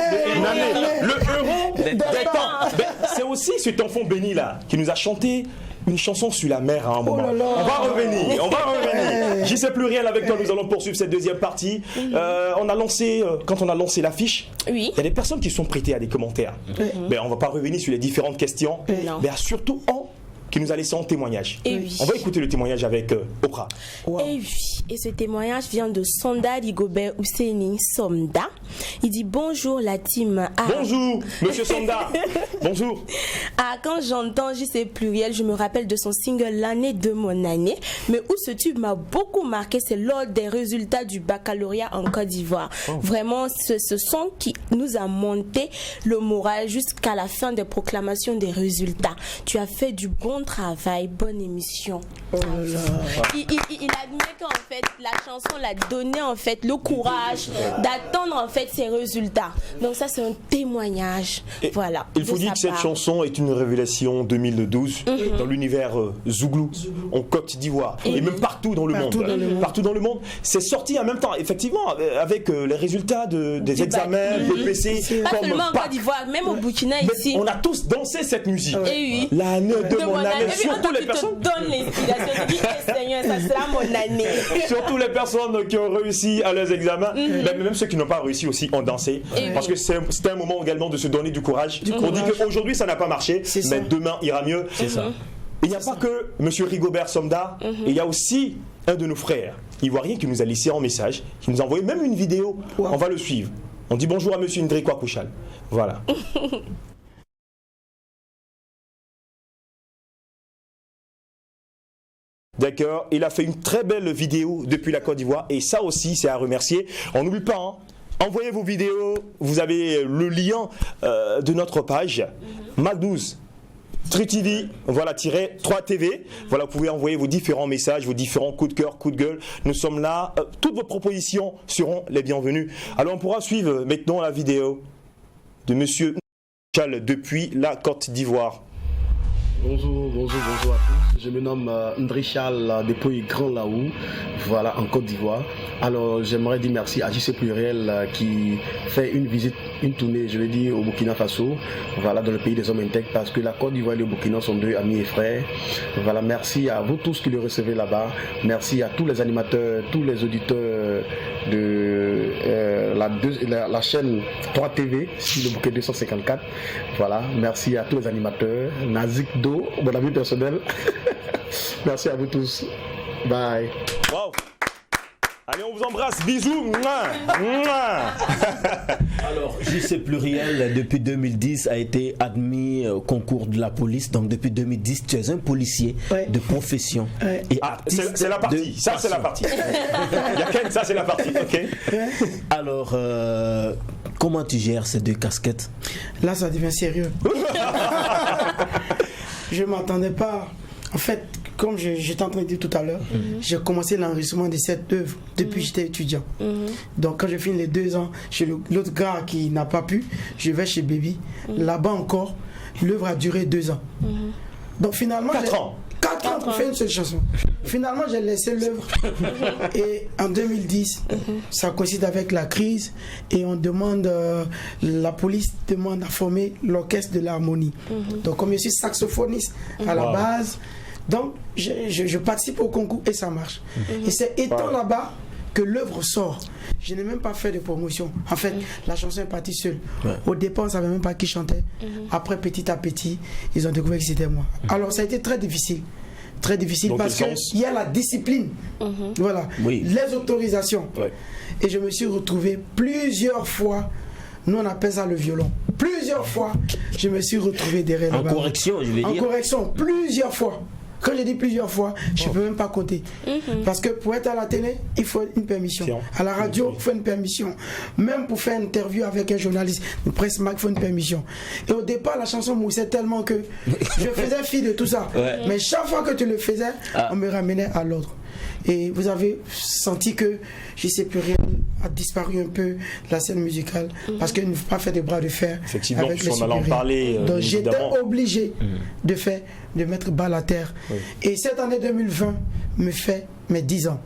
le héros des temps. C'est aussi cet enfant béni là qui nous a chanté une chanson sur la mer à un moment. On va revenir. J'y sais plus rien avec toi. Nous allons poursuivre cette deuxième partie. On a lancé, quand on a lancé l'affiche, il y a des personnes qui sont prêtées à des commentaires. Mais on va pas revenir sur les différentes questions, mais surtout qui nous a laissé en témoignage. On va écouter le témoignage avec Oprah. Et ce témoignage vient de Sonda Rigobert Ousseini Somda. Il dit bonjour la team. Bonjour monsieur Sonda. Bonjour. Quand j'entends J.C. Pluriel, je me rappelle de son single L'année de mon année. Mais où ce tube m'a beaucoup marqué, c'est lors des résultats du baccalauréat en Côte d'Ivoire. Vraiment, ce son qui nous a monté le moral jusqu'à la fin des proclamations des résultats. Tu as fait du bon travail, bonne émission. Il admet qu'en fait, la chanson l'a donné en fait le courage d'attendre en fait ses résultats. Donc ça c'est un témoignage. Voilà. Il faut dire que cette chanson est une révélation 2012 dans l'univers Zouglou, en Côte d'Ivoire et même partout dans le monde. Partout dans le monde. C'est sorti en même temps, effectivement, avec les résultats des examens, des PC. Pas seulement en Côte d'Ivoire, même au Burkina ici. On a tous dansé cette musique. Et oui. L'année de mon année. Surtout les personnes. Donne l'inspiration. Tu dis, Seigneur, ça sera mon année. Surtout les personnes qui ont réussi à leurs examens, même ceux qui n'ont pas réussi aussi ont dansé. Parce que c'est un moment également de se donner du courage. On dit qu'aujourd'hui ça n'a pas marché, mais demain ira mieux. C'est ça. Il n'y a pas que M. Rigobert Somda, il y a aussi un de nos frères ivoiriens qui nous a laissé un message, qui nous a envoyé même une vidéo. On va le suivre. On dit bonjour à M. Ndri Kwakouchal. Voilà. D'accord, il a fait une très belle vidéo depuis la Côte d'Ivoire et ça aussi c'est à remercier. On n'oublie pas, hein, envoyez vos vidéos, vous avez le lien de notre page Mac12 TriTV, voilà, -3TV. Voilà, vous pouvez envoyer vos différents messages, vos différents coups de cœur, coups de gueule. Nous sommes là, toutes vos propositions seront les bienvenues. Alors on pourra suivre maintenant la vidéo de Monsieur Chal depuis la Côte d'Ivoire. Bonjour à tous. Je me nomme Ndrichal depuis Grand Laou, voilà, en Côte d'Ivoire. Alors j'aimerais dire merci à JC Pluriel qui fait une visite, une tournée, je vais dire, au Burkina Faso, voilà, dans le pays des hommes intègres, parce que la Côte d'Ivoire et le Burkina sont deux amis et frères. Voilà, merci à vous tous qui le recevez là-bas. Merci à tous les animateurs, tous les auditeurs de la chaîne 3TV sur le bouquet 254. Voilà, merci à tous les animateurs, Nazik Do, mon ami personnel. Merci à vous tous. Bye. Wow. Allez, on vous embrasse. Bisous. Mouah. Mouah. Alors, JC Pluriel, depuis 2010, a été admis au concours de la police. Donc, depuis 2010, tu es un policier de profession. Et c'est la partie. Ça, c'est la partie. Ça, c'est la partie. OK. Alors, comment tu gères ces deux casquettes? Là, ça devient sérieux. Je ne m'attendais pas. En fait, comme j'étais en train de dire tout à l'heure, j'ai commencé l'enregistrement de cette œuvre depuis que j'étais étudiant. Donc quand je finis les 2 ans chez l'autre gars qui n'a pas pu, je vais chez Baby. Là-bas encore, l'œuvre a duré 2 ans. Donc finalement... 4 ans. 4 ans pour faire une seule chanson. Finalement, j'ai laissé l'œuvre. Et en 2010, ça coïncide avec la crise. Et on demande, la police demande à former l'orchestre de l'harmonie. Donc, comme je suis saxophoniste à la base, donc je participe au concours et ça marche. Et c'est étant là-bas que l'œuvre sort. Je n'ai même pas fait de promotion. En fait, la chanson est partie seule. Au départ, on ne savait même pas qui chantait. Après, petit à petit, ils ont découvert que c'était moi. Alors, ça a été très difficile. Très difficile. Donc, parce qu'il y a la discipline. Voilà. Les autorisations. Et je me suis retrouvé plusieurs fois. Nous, on appelle ça le violon. Plusieurs fois, je me suis retrouvé derrière en correction, je vais dire. En correction, plusieurs fois. Quand je dis plusieurs fois, je ne peux même pas compter. Parce que pour être à la télé, il faut une permission. À la radio, il faut une permission. Même pour faire une interview avec un journaliste, une presse mag, il faut une permission. Et au départ, la chanson moussait tellement que je faisais fi de tout ça. Mais chaque fois que tu le faisais, on me ramenait à l'ordre. Et vous avez senti que JC Pluriel a disparu un peu de la scène musicale parce qu'il ne faut pas faire des bras de fer. Effectivement, avec les on allait en parler. Donc j'étais obligé de mettre balle à terre. Et cette année 2020 me fait mes 10 ans.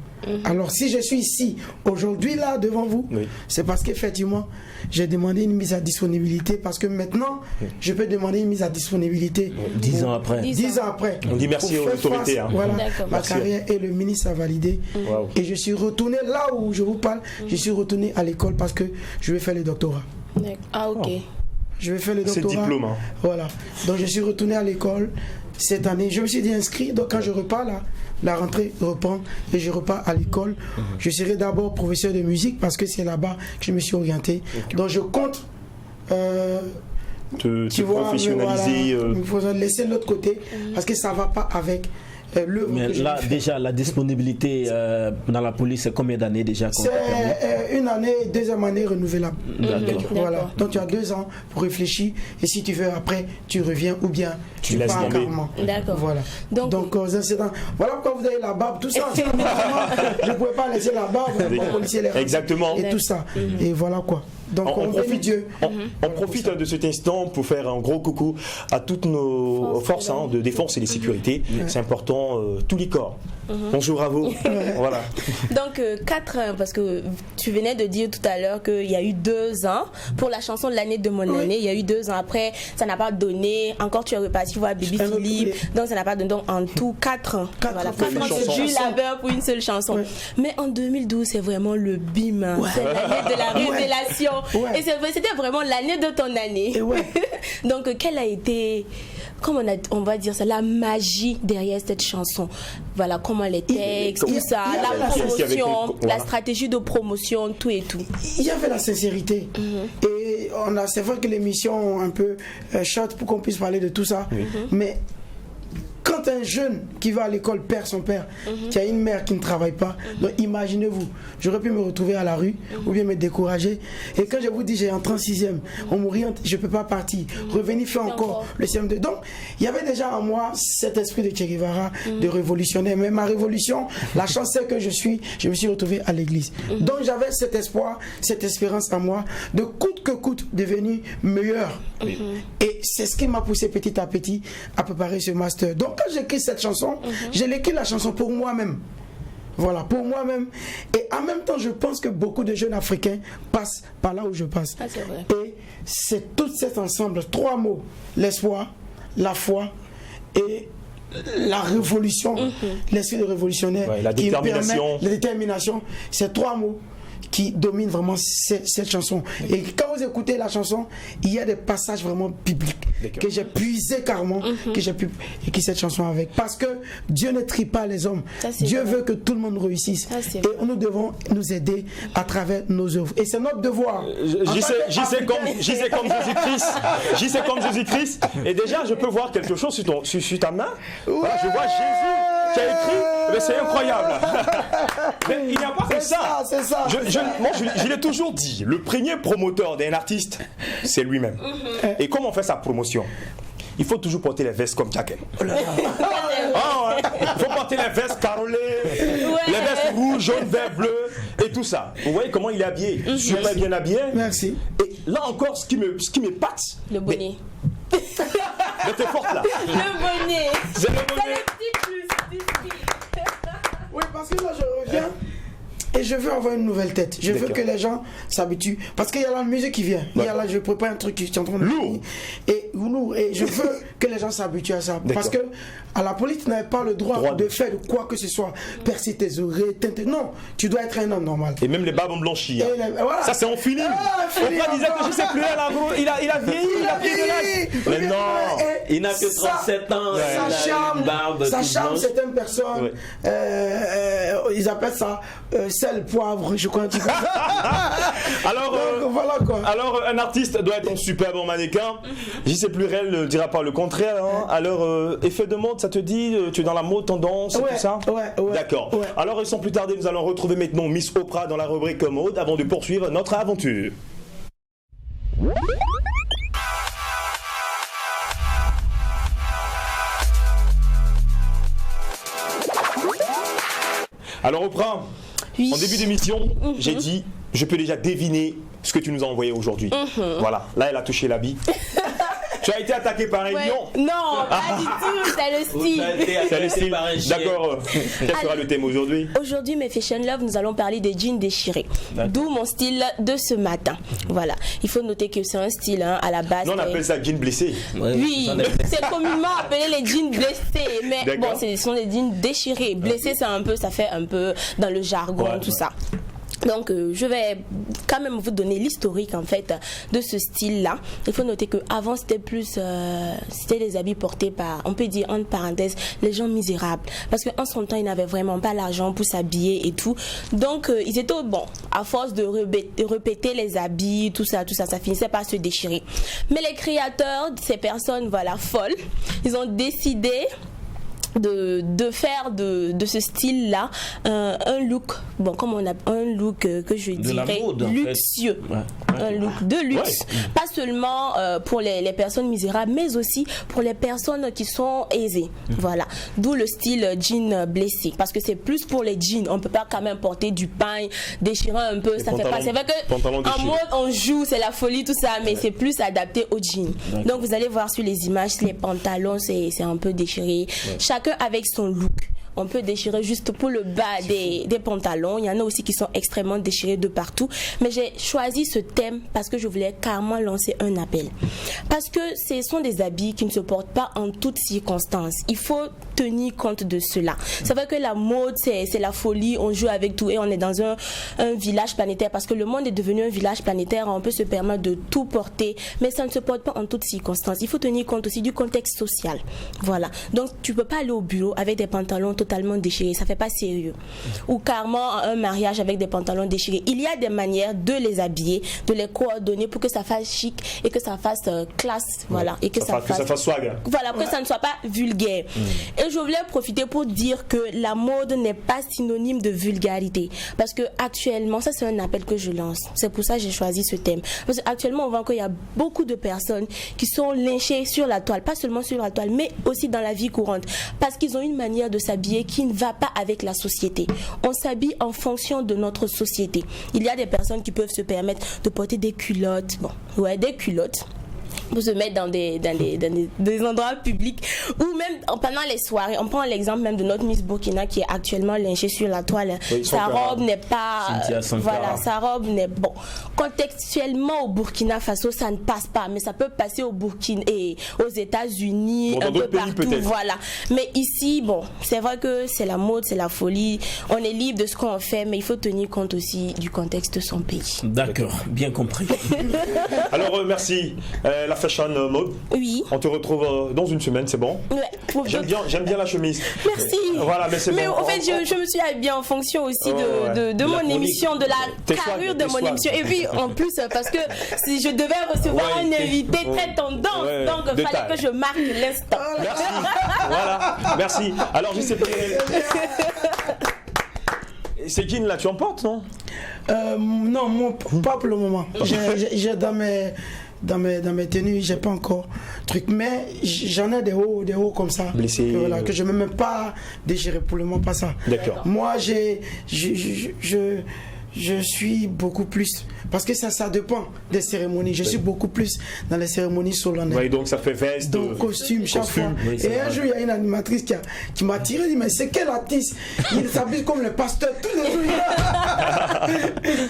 Alors si je suis ici aujourd'hui là devant vous, c'est parce qu'effectivement j'ai demandé une mise à disponibilité parce que maintenant je peux demander une mise à disponibilité 10 ans après. 10 ans après. On dit merci aux autorités. Voilà, ma carrière et le ministre a validé. Et je suis retourné là où je vous parle, je suis retourné à l'école parce que je vais faire le doctorat. Ah ok. Je vais faire le doctorat. C'est diplôme. Voilà. Donc je suis retourné à l'école cette année. Je me suis dit inscrit. Donc quand je repars là, la rentrée reprend et je repars à l'école. Je serai d'abord professeur de musique parce que c'est là-bas que je me suis orienté. Donc je compte te professionnaliser. Il faut laisser de l'autre côté parce que ça ne va pas avec l'œuvre Mais que je là, vais faire. déjà, la disponibilité dans la police, c'est combien d'années déjà qu'on t'a permis? C'est une année, deuxième année renouvelable. D'accord. Voilà. Donc tu as 2 ans pour réfléchir et si tu veux après, tu reviens ou bien tu laisses pars tomber. carrément. D'accord. Voilà. Donc, aux incidents. Voilà pourquoi vous avez la barbe, tout ça. Je ne pouvais pas laisser la barbe, mon policier les Exactement. et tout ça. Et voilà quoi. Donc on bénit Dieu. On profite de cet instant pour faire un gros coucou à toutes nos forces de défense et de sécurité. C'est important, tous les corps. Bonjour à vous. Voilà. Donc 4 ans, parce que tu venais de dire tout à l'heure qu'il y a eu 2 ans pour la chanson de l'année de mon année. Il y a eu 2 ans après, ça n'a pas donné. Encore tu es reparti voir Baby Philippe, donc ça n'a pas donné. Donc en tout 4 ans. Voilà, 4 ans de du labeur pour une seule chanson. Mais en 2012, c'est vraiment le bim. C'est l'année de la révélation. Et c'était vraiment l'année de ton année. Donc quelle a été, comment on va dire ça, la magie derrière cette chanson? Voilà, comment les textes, tout ça, la promotion, la stratégie de promotion, tout et tout. Il y avait la sincérité. Et c'est vrai que l'émission un peu short pour qu'on puisse parler de tout ça. Mais quand un jeune qui va à l'école perd son père, qui a une mère qui ne travaille pas, donc imaginez-vous, j'aurais pu me retrouver à la rue ou bien me décourager. Et quand je vous dis j'ai entré en 6e, on m'oriente, je ne peux pas partir. Revenir faire encore le CM2. Donc il y avait déjà en moi cet esprit de Che Guevara, de révolutionnaire. Mais ma révolution, la chance c'est que je me suis retrouvé à l'église. Donc j'avais cet espoir, cette espérance en moi, de coûte que coûte devenir meilleur. Et c'est ce qui m'a poussé petit à petit à préparer ce master. Donc quand j'écris cette chanson, j'ai écrit la chanson pour moi-même. Voilà, pour moi-même. Et en même temps, je pense que beaucoup de jeunes Africains passent par là où je passe. Ah, c'est vrai. Et c'est tout cet ensemble, 3 mots, l'espoir, la foi et la révolution, l'esprit de révolutionnaire, la détermination. la détermination, c'est 3 mots qui dominent vraiment cette chanson. Et quand vous écoutez la chanson, il y a des passages vraiment bibliques que j'ai puisé carrément, que j'ai pu écrire cette chanson avec. Parce que Dieu ne trie pas les hommes. Dieu veut que tout le monde réussisse. Et nous devons nous aider à travers nos œuvres. Et c'est notre devoir. J'y sais comme Jésus-Christ. J'y sais comme Jésus-Christ. Et déjà, je peux voir quelque chose sur ta main. Voilà, je vois Jésus qui a écrit. Mais c'est incroyable. Mais il n'y a pas que ça. C'est ça. Moi, je l'ai toujours dit, le premier promoteur d'un artiste, c'est lui-même. Et comment on fait sa promotion? Il faut toujours porter les vestes comme Jacken. Il faut porter les vestes carolées, les vestes rouges, jaunes, verts, bleus et tout ça. Vous voyez comment il est habillé, super bien habillé. Merci. Et là encore, ce qui m'épate, le bonnet. Mais t'es forte là. Le bonnet. C'est le bonnet. Oui, parce que là, je reviens. Et je veux avoir une nouvelle tête. Je veux que les gens s'habituent. Parce qu'il y a la musique qui vient. Il y a là, je prépare un truc qui est en train de lourd. Et je veux que les gens s'habituent à ça. Parce que à la police, tu n'avais pas le droit de faire de quoi que ce soit. Percer tes oreilles, non. Tu dois être un homme normal. Et même les barbes blanchies. Voilà. Ça, c'est en film. Oprah disait que je sais plus, il a vieilli, il a pris de l'âge. Mais non. Il n'a que 37 ans. Sa charme, certaines personnes, ils appellent ça sel, poivre, je crois. Alors, donc, voilà quoi. Alors, un artiste doit être un superbe mannequin. J.C. Pluriel ne dira pas le contraire. Hein. Alors, effet de mode, ça te dit, tu es dans la mode, tendance, tout ça? Ouais. D'accord. Ouais. Alors, sans plus tarder, nous allons retrouver maintenant Miss Oprah dans la rubrique mode avant de poursuivre notre aventure. Alors, Oprah, en début d'émission, j'ai dit, je peux déjà deviner ce que tu nous as envoyé aujourd'hui. Voilà, là, elle a touché l'habit. Tu as été attaqué par un lion? Non, pas du tout, c'est le style. C'est le style. D'accord. Quel sera le thème aujourd'hui? Aujourd'hui, mes Fashion Love, nous allons parler des jeans déchirés. D'où mon style de ce matin. Voilà. Il faut noter que c'est un style à la base. Non, on appelle ça jeans blessés. Oui, c'est communément appelé les jeans blessés. Mais bon, ce sont des jeans déchirés. Blessés, ça fait un peu dans le jargon, tout ça. Donc je vais quand même vous donner l'historique en fait de ce style-là. Il faut noter que avant c'était plus c'était des habits portés par, on peut dire entre parenthèses, les gens misérables, parce qu'en son temps ils n'avaient vraiment pas l'argent pour s'habiller et tout. Donc ils étaient à force de répéter les habits, tout ça, ça finissait par se déchirer. Mais les créateurs, ces personnes folles, ils ont décidé de faire de ce style-là un look, bon, comme on a un look que je dirais luxueux, un look de luxe, pas seulement pour les personnes misérables, mais aussi pour les personnes qui sont aisées. Voilà, d'où le style jean blessé, parce que c'est plus pour les jeans. On peut pas quand même porter du pain déchirant un peu, ça fait pas. C'est vrai que en mode on joue, c'est la folie tout ça, mais c'est plus adapté aux jeans. Donc vous allez voir sur les images, les pantalons c'est un peu déchiré. Chacun avec son look. On peut déchirer juste pour le bas des pantalons. Il y en a aussi qui sont extrêmement déchirés de partout. Mais j'ai choisi ce thème parce que je voulais carrément lancer un appel. Parce que ce sont des habits qui ne se portent pas en toutes circonstances. Il faut tenir compte de cela. C'est vrai que la mode, c'est la folie. On joue avec tout et on est dans un village planétaire. Parce que le monde est devenu un village planétaire. On peut se permettre de tout porter. Mais ça ne se porte pas en toutes circonstances. Il faut tenir compte aussi du contexte social. Voilà. Donc, tu ne peux pas aller au bureau avec des pantalons totalement déchirés, ça fait pas sérieux. Ou carrément un mariage avec des pantalons déchirés. Il y a des manières de les habiller, de les coordonner pour que ça fasse chic et que ça fasse classe, voilà, et que ça fasse swag. Voilà, que ça ne soit pas vulgaire. Et je voulais profiter pour dire que la mode n'est pas synonyme de vulgarité, parce que actuellement, ça c'est un appel que je lance. C'est pour ça que j'ai choisi ce thème. Parce qu'actuellement, on voit qu'il y a beaucoup de personnes qui sont lynchées sur la toile, pas seulement sur la toile, mais aussi dans la vie courante, parce qu'ils ont une manière de s'habiller qui ne va pas avec la société. On s'habille en fonction de notre société. Il y a des personnes qui peuvent se permettre de porter des culottes, des culottes, pour se mettre dans des endroits publics ou même pendant les soirées. On prend l'exemple même de notre Miss Burkina qui est actuellement lynchée sur la toile. Sa robe n'est pas... Voilà, sa robe n'est... Bon, contextuellement au Burkina Faso, ça ne passe pas, mais ça peut passer au Burkina et aux États-Unis, un peu partout. Voilà. Mais ici, bon, c'est vrai que c'est la mode, c'est la folie. On est libre de ce qu'on fait, mais il faut tenir compte aussi du contexte de son pays. D'accord, bien compris. Alors, merci. La fashion mode. Oui. On te retrouve dans une semaine, c'est bon? Ouais. J'aime bien la chemise. Merci. Voilà, mais c'est bon. Mais en fait, je me suis habillée en fonction aussi de mon émission, de la carrure de mon émission. Et puis, en plus, parce que si je devais recevoir un invité très tendance, donc il fallait que je marque l'instant. Merci. Voilà, merci. Alors, je sais pas. Ces jeans là, tu en portes, non? Non, moi, pas pour le moment. J'ai dans mes tenues, j'ai pas encore truc, mais j'en ai des hauts comme ça, blessés, voilà, que je ne peux même pas déchirer, pour le moment, pas ça. D'accord. Moi, je suis beaucoup plus, parce que ça dépend des cérémonies. Je suis beaucoup plus dans les cérémonies solennelles. Oui, donc ça fait veste, donc costume chaque fois. Oui, et un jour, il y a une animatrice qui m'a tiré, dit mais c'est quel artiste? Il s'habille comme le pasteur tous les jours.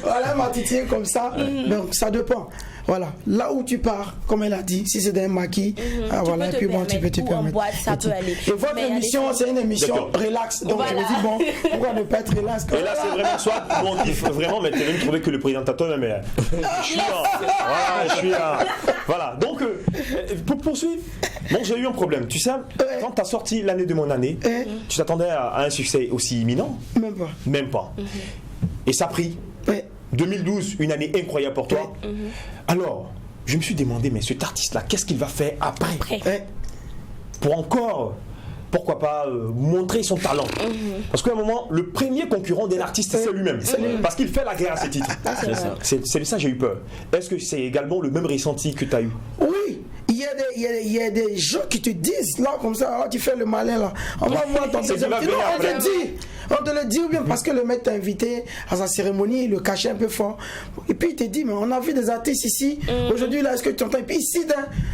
Voilà, elle m'a titillé comme ça. Donc ça dépend. Voilà, là où tu pars, comme elle a dit, si c'est d'un maquis, voilà, et puis bon, tu peux te permettre. Boîte, ça peut aller. Et votre émission, c'est une émission relax. Donc je me dis, bon, pourquoi ne pas être relax? Et là, c'est vraiment soit, bon, vraiment, mais tu as même trouvé que le présentateur, mais je suis là. Voilà, je suis là. Voilà, donc, pour poursuivre, bon, j'ai eu un problème. Tu sais, quand tu as sorti l'année de mon année, tu t'attendais à un succès aussi imminent? Même pas. Même pas. Et ça a pris. 2012, une année incroyable pour toi. Alors, je me suis demandé, mais cet artiste-là, qu'est-ce qu'il va faire après? Pour encore, pourquoi pas, montrer son talent. Parce qu'à un moment, le premier concurrent d'un artiste, c'est lui-même. Parce qu'il fait la guerre à ses titres. C'est de ça que j'ai eu peur. Est-ce que c'est également le même ressenti que tu as eu? Oui. Il y a des gens qui te disent, là, comme ça, tu fais le malin, là. On va voir ton deuxième film. On te le dit, ou bien parce que le mec t'a invité à sa cérémonie, il le cachait un peu fort. Et puis il te dit, mais on a vu des artistes ici. Aujourd'hui, là, est-ce que tu entends? Et puis ici,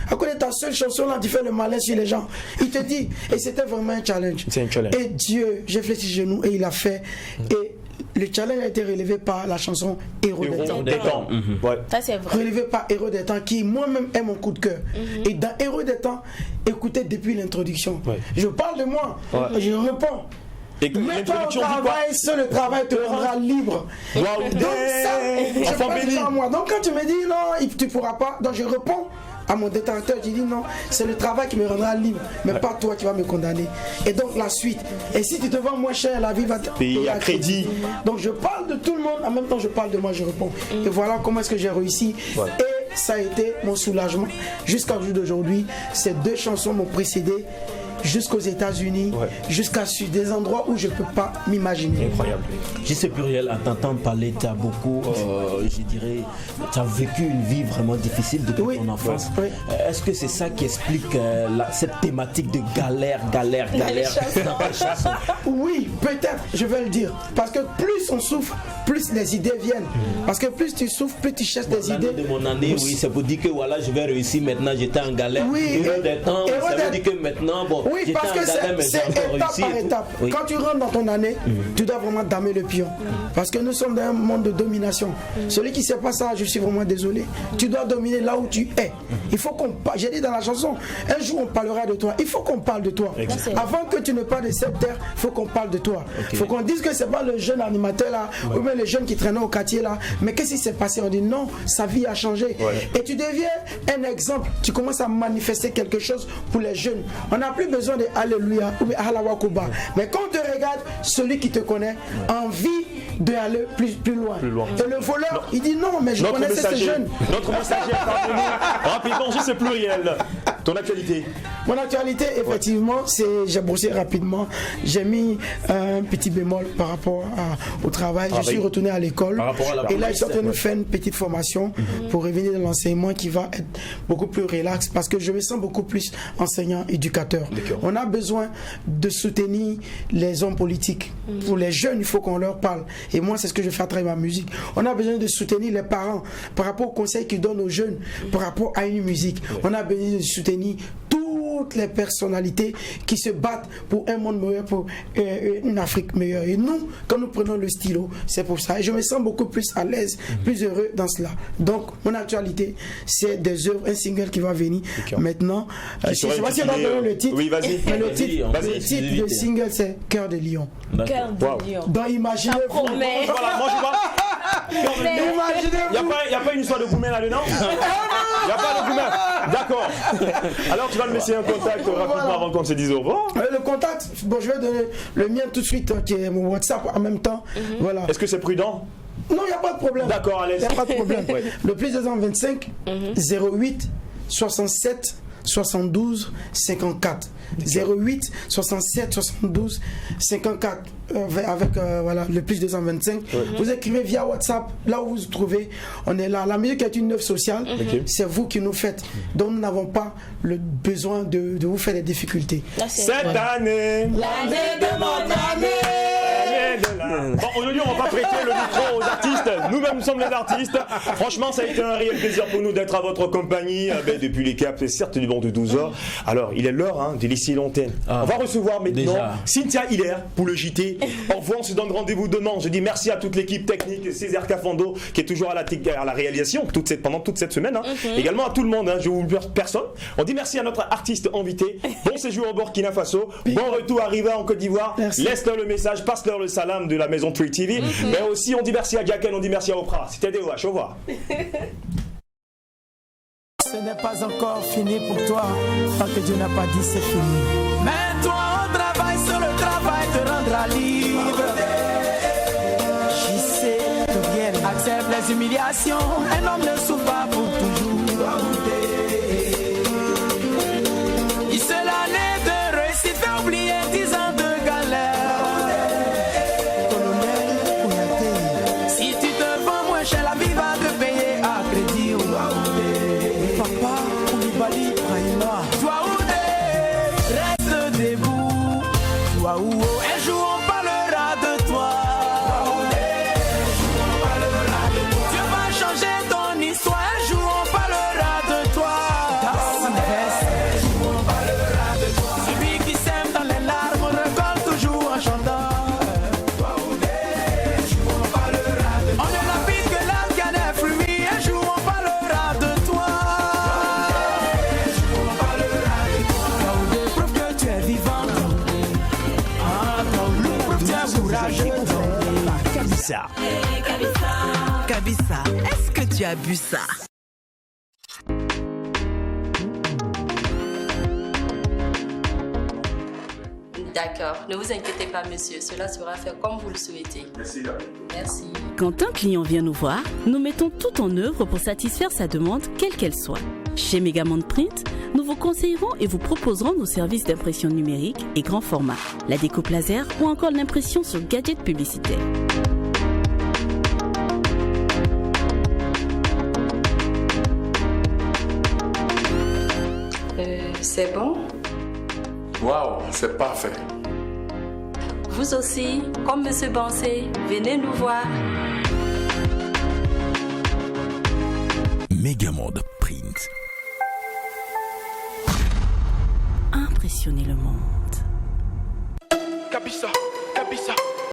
à côté de ta seule chanson, là, tu fais le malin sur les gens. Il te dit, et c'était vraiment un challenge. C'est un challenge. Et Dieu, j'ai fait ses genoux et il a fait. Et le challenge a été relevé par la chanson Héros des temps. Ça, c'est vrai. Relevé par Héros des temps, qui moi-même est mon coup de cœur. Et dans Héros des temps, écoutez depuis l'introduction. Je parle de moi, je réponds. Mais toi, seul le travail te rendra libre. Donc ça, je parle à moi. Donc quand tu me dis non, tu ne pourras pas, donc je réponds à mon détenteur, je dis non, c'est le travail qui me rendra libre, mais pas toi, tu vas me condamner. Et donc la suite. Et si tu te vends moins cher, la vie va te payer à crédit. Donc je parle de tout le monde, en même temps je parle de moi, je réponds. Et voilà comment est-ce que j'ai réussi. Et ça a été mon soulagement. Jusqu'à jour d'aujourd'hui, ces deux chansons m'ont précédé. jusqu'aux États-Unis, jusqu'à des endroits où je ne peux pas m'imaginer. Incroyable. Je sais Pluriel, à t'entendre parler, tu as beaucoup, je dirais, tu as vécu une vie vraiment difficile depuis ton enfance. Est-ce que c'est ça qui explique cette thématique de galère dans les chansons? Oui, peut-être, je vais le dire. Parce que plus on souffre, plus les idées viennent. Parce que plus tu souffres, plus tu cherches des idées. De mon année, oui, c'est pour dire que voilà, je vais réussir maintenant, j'étais en galère. Oui, des temps, ça veut dire que maintenant, bon, oui, parce que c'est étape par étape. Oui. Quand tu rentres dans ton année, tu dois vraiment damer le pion. Parce que nous sommes dans un monde de domination. Celui qui ne sait pas ça, je suis vraiment désolé. Tu dois dominer là où tu es. Il faut qu'on parle. J'ai dit dans la chanson, un jour on parlera de toi. Il faut qu'on parle de toi. Avant que tu ne parles de cette terre, il faut qu'on parle de toi. Il faut qu'on dise que c'est pas le jeune animateur là, ou bien le jeune qui traînait au quartier là. Mais qu'est-ce qui s'est passé? On dit non, sa vie a changé. Et tu deviens un exemple. Tu commences à manifester quelque chose pour les jeunes. On n'a plus besoin de Alléluia ou Halawakuba. Mais quand on te regarde, celui qui te connaît a envie d'aller plus loin. Et le voleur, il dit non, mais je connaissais ces jeunes. Notre messager est parvenu. Rapidement, juste Pluriel. Ton actualité? Mon actualité, effectivement, c'est j'ai bossé rapidement. J'ai mis un petit bémol par rapport au travail. Je suis retourné à l'école. Et là, je suis en train de faire une petite formation pour revenir dans l'enseignement qui va être beaucoup plus relax parce que je me sens beaucoup plus enseignant, éducateur. On a besoin de soutenir les hommes politiques. Pour les jeunes, il faut qu'on leur parle. Et moi, c'est ce que je fais à travers ma musique. On a besoin de soutenir les parents par rapport aux conseils qu'ils donnent aux jeunes par rapport à une musique. On a besoin de soutenir toutes les personnalités qui se battent pour un monde meilleur, pour une Afrique meilleure. Et nous, quand nous prenons le stylo, c'est pour ça. Et je me sens beaucoup plus à l'aise, plus heureux dans cela. Donc, mon actualité, c'est des œuvres, un single qui va venir maintenant. Je ne sais pas si on va donner le titre. Oui, vas-y. Mais le titre du single, c'est Cœur de Lion. Cœur de Lion. Donc, imaginez-vous. Voilà, moi je vois. Il n'y a pas une histoire de Goumen là-dedans? Il n'y a pas de Goumen. D'accord. Alors tu vas me laisser un contact rapidement avant qu'on se dise au revoir. Le contact, bon, je vais donner le mien tout de suite, qui est mon WhatsApp en même temps. Voilà. Est-ce que c'est prudent? Non, il n'y a pas de problème. D'accord, allez. Il n'y a pas de problème. Le plus 225 08 67 72 54. 08 67 72 54 avec voilà, le plus 225. Vous écrivez via WhatsApp, là où vous vous trouvez, on est là. La musique est une œuvre sociale, c'est vous qui nous faites. Donc nous n'avons pas le besoin de vous faire des difficultés. Cette année, l'année de mon année. Bon, aujourd'hui, on va pas prêter le micro aux artistes. Nous-mêmes, nous sommes les artistes. Franchement, ça a été un réel plaisir pour nous d'être à votre compagnie depuis les Caps, certes du bon de 12 heures. Alors, il est l'heure de laisser l'antenne. On va recevoir maintenant Cynthia Hiller pour le JT. Au revoir, on se donne rendez-vous demain. Je dis merci à toute l'équipe technique, Césaire Cafando qui est toujours à la réalisation pendant toute cette semaine. Également à tout le monde, je vous oublie personne. On dit merci à notre artiste invité. Bon séjour au Burkina Faso. Bon retour arrivé en Côte d'Ivoire. Laisse-leur le message, passe-leur le salam de la maison Tree TV. Mais aussi, on dit merci à Jacken, on dit merci à Oprah. C'était DOH, au revoir. Ce n'est pas encore fini pour toi, tant que Dieu n'a pas dit c'est fini. Mets-toi au travail, sur le travail te rendra libre. J'y sais tout bien, accepte les humiliations, un homme ne souffre pas pour toujours. Il se l'année de réussite fait oublier 10 ans de galère. Si tu te vends moins cher, la vie va te payer à crédit. Papa, Koulibaly, Raïma. Toi où reste debout. Toi où un jour on parlera de toi. Dieu va changer ton histoire. Un jour on parlera de toi. Celui qui sème dans les larmes récolte toujours en chantant. On ne l'habite que l'âme qui a des fruits. Un jour on parlera de toi. Prouve que tu es vivant. Prouve que tu es courageux. Kabissa. Kabissa, est-ce que tu as bu ça? D'accord, ne vous inquiétez pas monsieur, cela sera fait comme vous le souhaitez. Merci. Merci. Quand un client vient nous voir, nous mettons tout en œuvre pour satisfaire sa demande, quelle qu'elle soit. Chez Megamonde Print, nous vous conseillerons et vous proposerons nos services d'impression numérique et grand format, la découpe laser ou encore l'impression sur gadgets publicitaires. C'est bon? Waouh, c'est parfait. Vous aussi, comme Monsieur Bansé, venez nous voir. Megamonde Print. Impressionnez le monde. Kabisa, Kabisa.